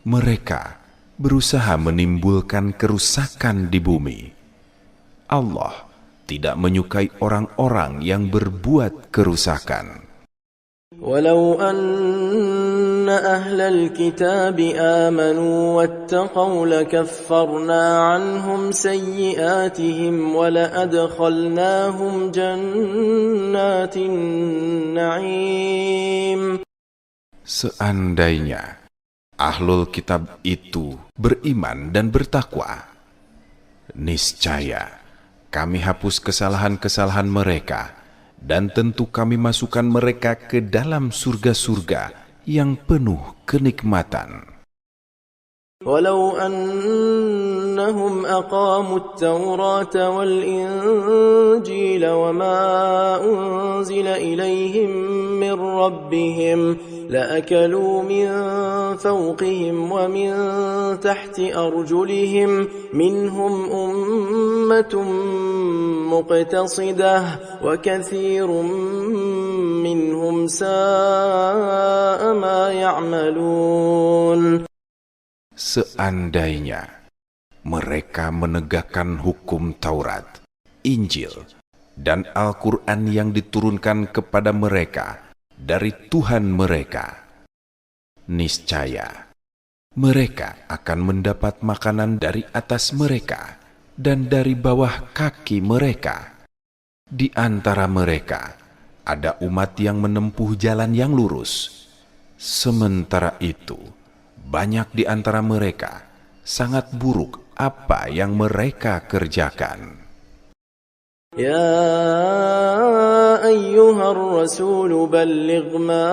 [SPEAKER 2] Mereka berusaha menimbulkan kerusakan di bumi. Allah tidak menyukai orang-orang yang berbuat kerusakan.
[SPEAKER 1] Walau anna ahlal kitab amanu wattaqaw lakaffarna anhum sayyi'atihim wa la'adkhalnahum jannatin na'im.
[SPEAKER 2] Seandainya Ahlul Kitab itu beriman dan bertakwa, niscaya kami hapus kesalahan-kesalahan mereka, dan tentu kami masukkan mereka ke dalam surga-surga yang penuh kenikmatan.
[SPEAKER 1] Walau annahum aqamu at-taurata wal-injila wa ma unzila ilayhim min rabbihim لأكلوا من فوقهم ومن تحت أرجلهم منهم أمة مقتصدة وكثير منهم ساء ما يعملون.
[SPEAKER 2] Seandainya mereka menegakkan hukum Taurat, Injil, dan Al-Quran yang diturunkan kepada mereka dari Tuhan mereka, niscaya mereka akan mendapat makanan dari atas mereka dan dari bawah kaki mereka. Di antara mereka ada umat yang menempuh jalan yang lurus. Sementara itu, banyak di antara mereka sangat buruk apa yang mereka kerjakan.
[SPEAKER 1] يا أيها الرسول بلغ ما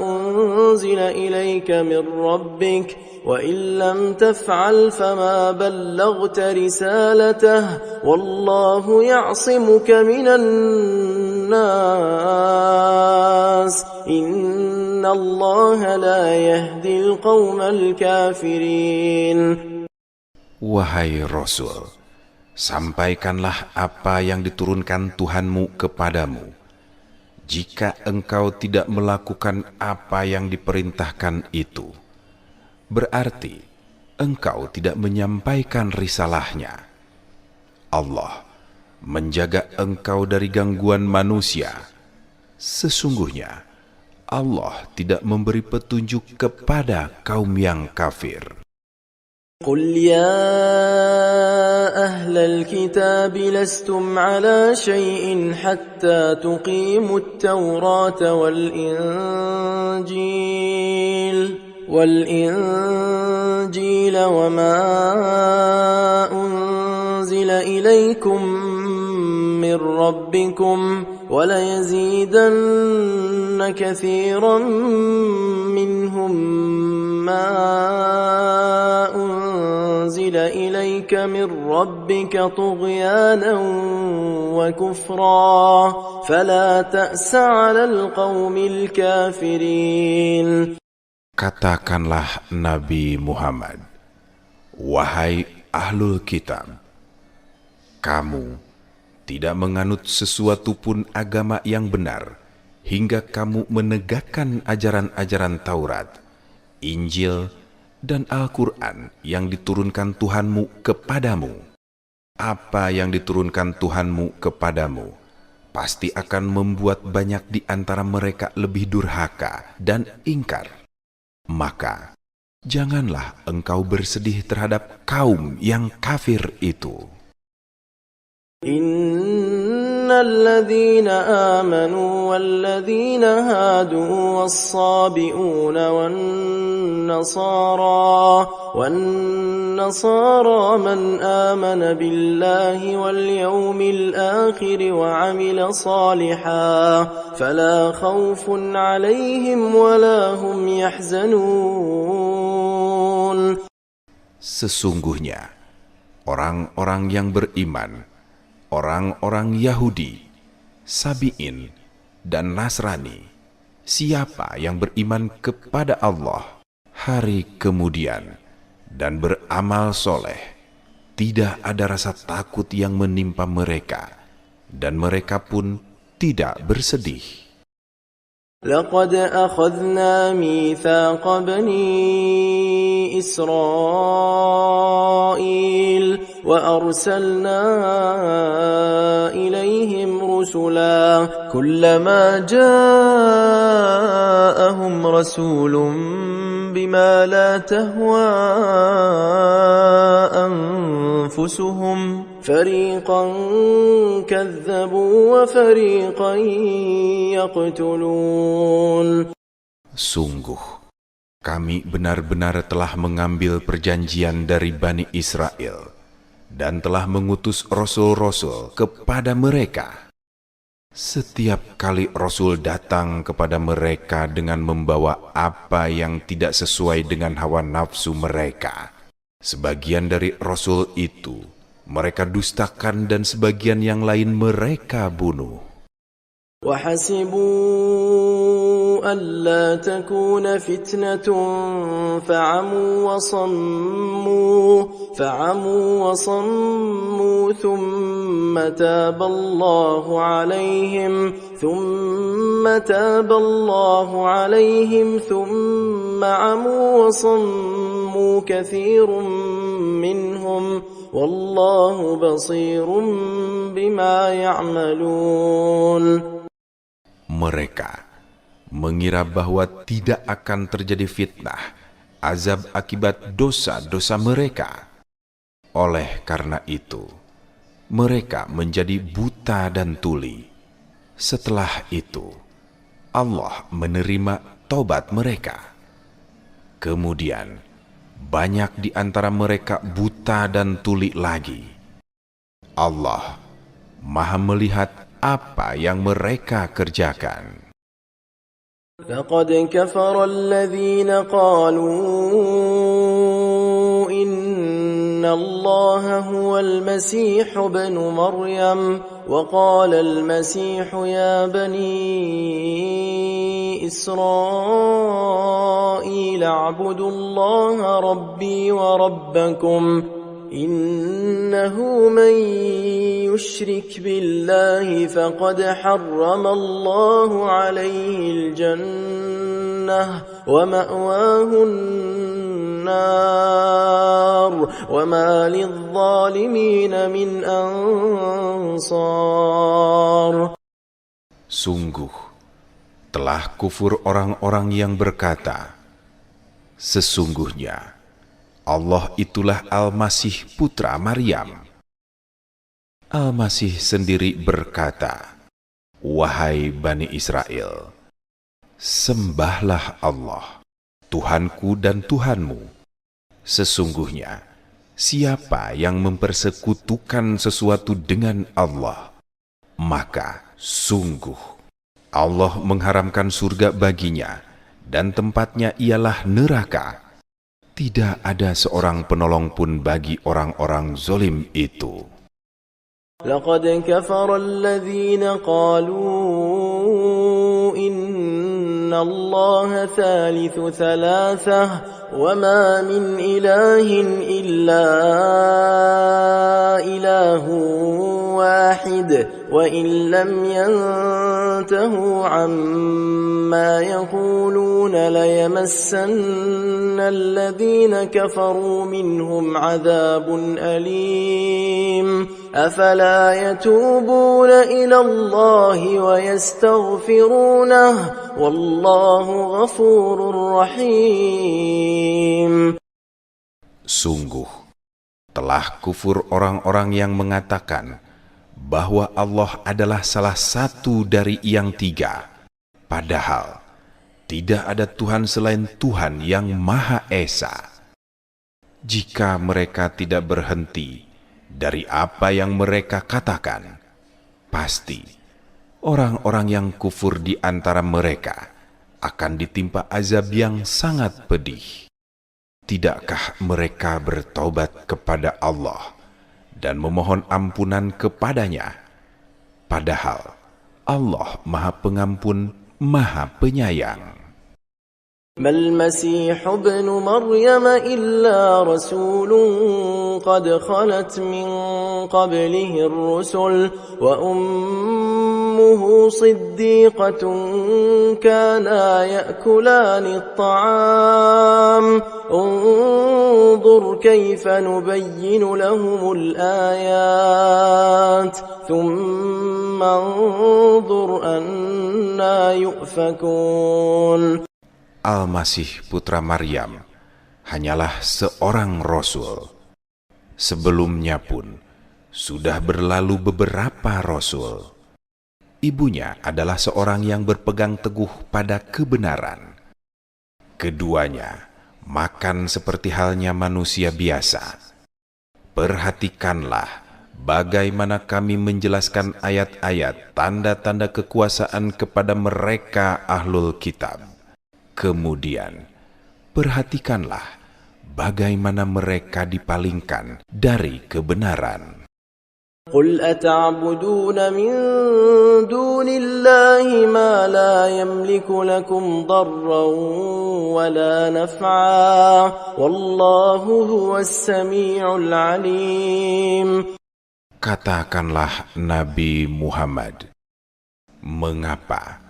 [SPEAKER 1] أنزل إليك من ربك وإن لم تفعل فما بلغت رسالته والله يعصمك من الناس إن الله لا يهدي القوم الكافرين.
[SPEAKER 2] Wahai Rasul, sampaikanlah apa yang diturunkan Tuhanmu kepadamu. Jika engkau tidak melakukan apa yang diperintahkan itu, berarti engkau tidak menyampaikan risalahnya. Allah menjaga engkau dari gangguan manusia. Sesungguhnya Allah tidak memberi petunjuk kepada kaum yang kafir.
[SPEAKER 1] قل يا أهل الكتاب لستم على شيء حتى تقيموا التوراة والإنجيل وما أنزل إليكم من ربكم وليزيدن كثيرا منهم ما أنزل إليك من ربك طغيانا وكفرا فلا تأس على القوم الكافرين.
[SPEAKER 2] Katakanlah Nabi Muhammad, wahai Ahlul Kitab, kamu tidak menganut sesuatu pun agama yang benar hingga kamu menegakkan ajaran-ajaran Taurat, Injil, dan Al-Quran yang diturunkan Tuhanmu kepadamu. Apa yang diturunkan Tuhanmu kepadamu pasti akan membuat banyak di antara mereka lebih durhaka dan ingkar. Maka janganlah engkau bersedih terhadap kaum yang kafir itu.
[SPEAKER 1] الذين آمنوا والذين هادوا والصابئون والنصارى من آمن بالله واليوم الآخر وعمل صالحا فلا خوف عليهم ولا هم يحزنون.
[SPEAKER 2] Sesungguhnya orang-orang yang beriman, orang-orang Yahudi, Sabi'in, dan Nasrani, siapa yang beriman kepada Allah hari kemudian dan beramal soleh, tidak ada rasa takut yang menimpa mereka, dan mereka pun tidak bersedih.
[SPEAKER 1] لقد أخذنا ميثاق بني إسرائيل وأرسلنا إليهم رسلا كلما جاءهم رسول بما لا تهوى أنفسهم فريقا كذبوا وفريقا يقتلون.
[SPEAKER 2] Sungguh, kami benar-benar telah mengambil perjanjian dari Bani Israel dan telah mengutus rasul-rasul kepada mereka. Setiap kali rasul datang kepada mereka dengan membawa apa yang tidak sesuai dengan hawa nafsu mereka, sebagian dari rasul itu mereka dustakan dan sebagian yang lain mereka bunuh.
[SPEAKER 1] وحسبوا ألا تكون فتنة فعموا وصموا ثم تاب الله عليهم ثم عموا وصموا كثير منهم والله بصير بما يعملون.
[SPEAKER 2] Mereka mengira bahwa tidak akan terjadi fitnah, azab akibat dosa-dosa mereka. Oleh karena itu, mereka menjadi buta dan tuli. Setelah itu, Allah menerima taubat mereka. Kemudian, banyak di antara mereka buta dan tuli lagi. Allah Maha melihat apa yang mereka kerjakan.
[SPEAKER 1] لقد كفر الذين قالوا إن الله هو المسيح ابن مريم وقال المسيح يا بني إسرائيل اعبدوا الله ربي وربكم إنه من يشرك بالله فقد حرم الله عليه الجنة ومأواه النار وما للظالمين من أنصار.
[SPEAKER 2] Sungguh, telah kufur orang-orang yang berkata, sesungguhnya Allah itulah Al-Masih putra Maryam. Al-Masih sendiri berkata, wahai Bani Israel, sembahlah Allah, Tuhanku dan Tuhanmu. Sesungguhnya, siapa yang mempersekutukan sesuatu dengan Allah, maka sungguh Allah mengharamkan surga baginya, dan tempatnya ialah neraka. Tidak ada seorang penolong pun bagi orang-orang zalim itu.
[SPEAKER 1] لقد كفر الذين قالوا إن الله ثالث ثلاثة وما من إله إلا إله واحد وإن لم ينتهوا عما يقولون ليمسن الذين كفروا منهم عذاب أليم أفلا يتوبون إلى الله ويستغفرونه والله غفور رحيم.
[SPEAKER 2] Sungguh, telah kufur orang-orang yang mengatakan bahwa Allah adalah salah satu dari yang tiga, padahal tidak ada Tuhan selain Tuhan yang Maha Esa. Jika mereka tidak berhenti dari apa yang mereka katakan, pasti orang-orang yang kufur di antara mereka akan ditimpa azab yang sangat pedih. Tidakkah mereka bertaubat kepada Allah dan memohon ampunan kepadanya, padahal Allah Maha Pengampun, Maha Penyayang.
[SPEAKER 1] ما المسيح ابن مريم إلا رسول قد خلت من قبله الرسل وأمه صديقة كانا يأكلان الطعام انظر كيف نبين لهم الآيات ثم انظر أنا يؤفكون.
[SPEAKER 2] Al-Masih putra Maryam hanyalah seorang rasul. Sebelumnya pun sudah berlalu beberapa rasul. Ibunya adalah seorang yang berpegang teguh pada kebenaran. Keduanya makan seperti halnya manusia biasa. Perhatikanlah bagaimana kami menjelaskan ayat-ayat tanda-tanda kekuasaan kepada mereka ahlul kitab. Kemudian, perhatikanlah bagaimana mereka dipalingkan dari kebenaran.
[SPEAKER 1] قل أتعبدون من دون الله ما لا يملك لكم ضرا ولا نفعا والله هو السميع العليم.
[SPEAKER 2] Katakanlah Nabi Muhammad, mengapa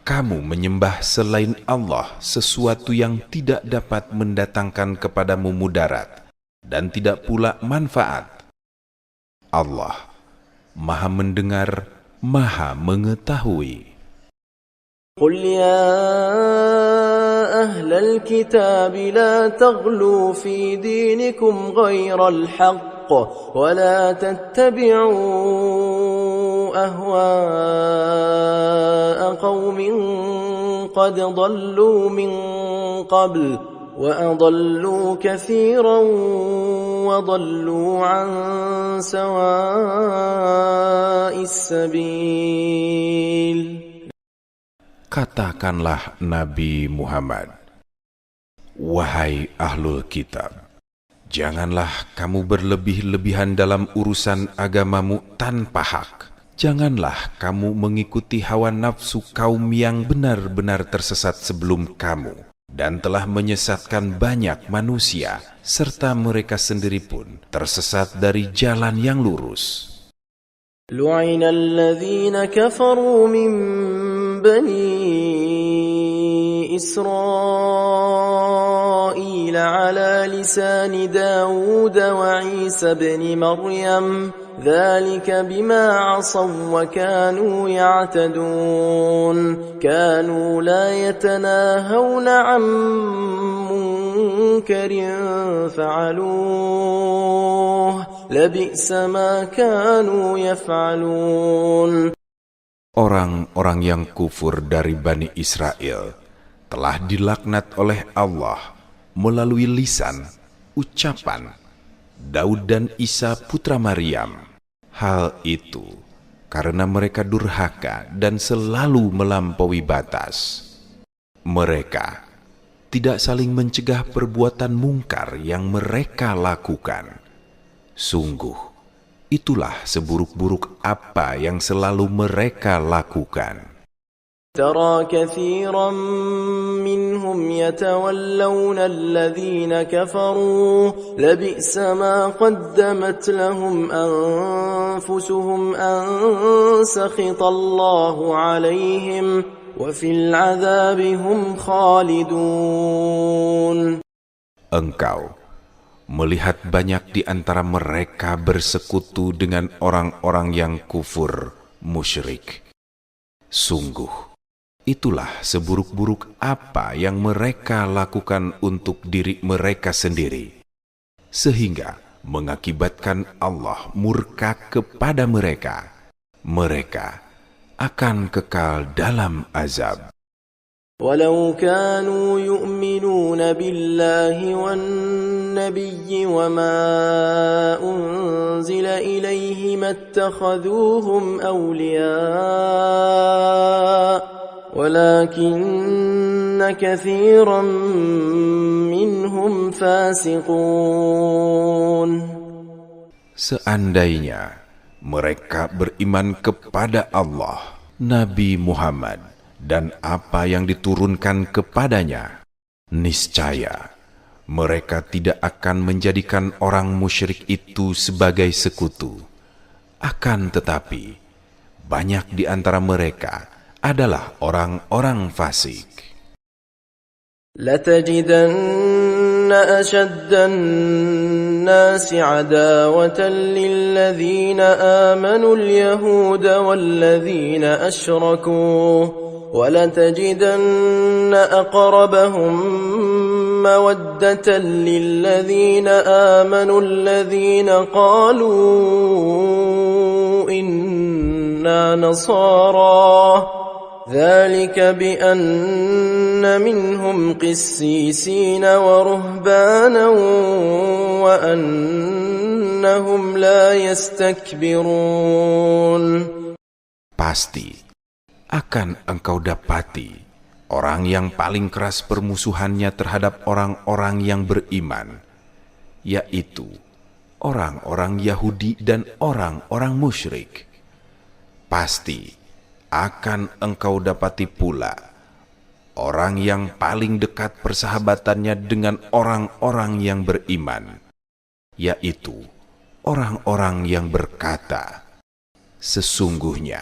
[SPEAKER 2] kamu menyembah selain Allah sesuatu yang tidak dapat mendatangkan kepadamu mudarat dan tidak pula manfaat? Allah Maha mendengar, Maha mengetahui.
[SPEAKER 1] قل يا أهل الكتاب لا تغلوا في دينكم غير الحق ولا تتبعوا أهواء قوم قد ضلوا من قبل وأضلوا كثيرا وضلوا عن سواء السبيل.
[SPEAKER 2] Katakanlah Nabi Muhammad, wahai ahlul kitab, janganlah kamu berlebih-lebihan dalam urusan agamamu tanpa hak. Janganlah kamu mengikuti hawa nafsu kaum yang benar-benar tersesat sebelum kamu dan telah menyesatkan banyak manusia, serta mereka sendiri pun tersesat dari jalan yang lurus.
[SPEAKER 1] لعن الذين كفروا من بني إسرائيل على لسان داود وعيسى بن مريم ذلك بما عصوا وكانوا يعتدون كانوا لا يتناهون عن منكر فعلوه لبئس ما كانوا يفعلون.
[SPEAKER 2] Orang-orang yang kufur dari Bani Israel telah dilaknat oleh Allah melalui lisan, ucapan Daud dan Isa putra Maryam. Hal itu karena mereka durhaka dan selalu melampaui batas. Mereka tidak saling mencegah perbuatan mungkar yang mereka lakukan. Sungguh, itulah seburuk-buruk apa yang selalu mereka lakukan.
[SPEAKER 1] ترى كثيرا منهم يتولون الذين كفروا لبئس ما قدمت لهم أنفسهم أن سخط الله عليهم وفي العذاب هم خالدون.
[SPEAKER 2] Engkau melihat banyak di antara mereka bersekutu dengan orang-orang yang kufur, musyrik. Sungguh, itulah seburuk-buruk apa yang mereka lakukan untuk diri mereka sendiri, sehingga mengakibatkan Allah murka kepada mereka. Mereka akan kekal dalam azab.
[SPEAKER 1] ولو كانوا يؤمنون بالله والنبي وما أنزل إليه ما اتخذوهم أولياء ولكن كثيرا منهم فاسقون.
[SPEAKER 2] Seandainya mereka beriman kepada Allah Nabi Muhammad dan apa yang diturunkan kepadanya, niscaya mereka tidak akan menjadikan orang musyrik itu sebagai sekutu. Akan tetapi, banyak di antara mereka adalah orang-orang fasik.
[SPEAKER 1] لتجدن أشد الناس عداوة للذين آمنوا اليهود والذين أشركوا ولتجدن أقربهم مودة للذين آمنوا الذين قالوا إنا نصارى ذلك بأن منهم قسيسين ورهبانا وأنهم لا يستكبرون.
[SPEAKER 2] Pasti akan engkau dapati orang yang paling keras permusuhannya terhadap orang-orang yang beriman, yaitu orang-orang Yahudi dan orang-orang musyrik. Pasti akan engkau dapati pula orang yang paling dekat persahabatannya dengan orang-orang yang beriman, yaitu orang-orang yang berkata, sesungguhnya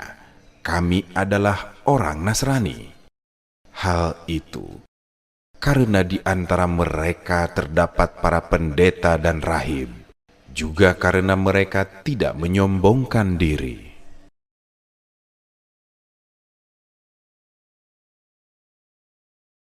[SPEAKER 2] kami adalah orang Nasrani. Hal itu karena di antara mereka terdapat para pendeta dan rahib, juga karena mereka tidak menyombongkan diri.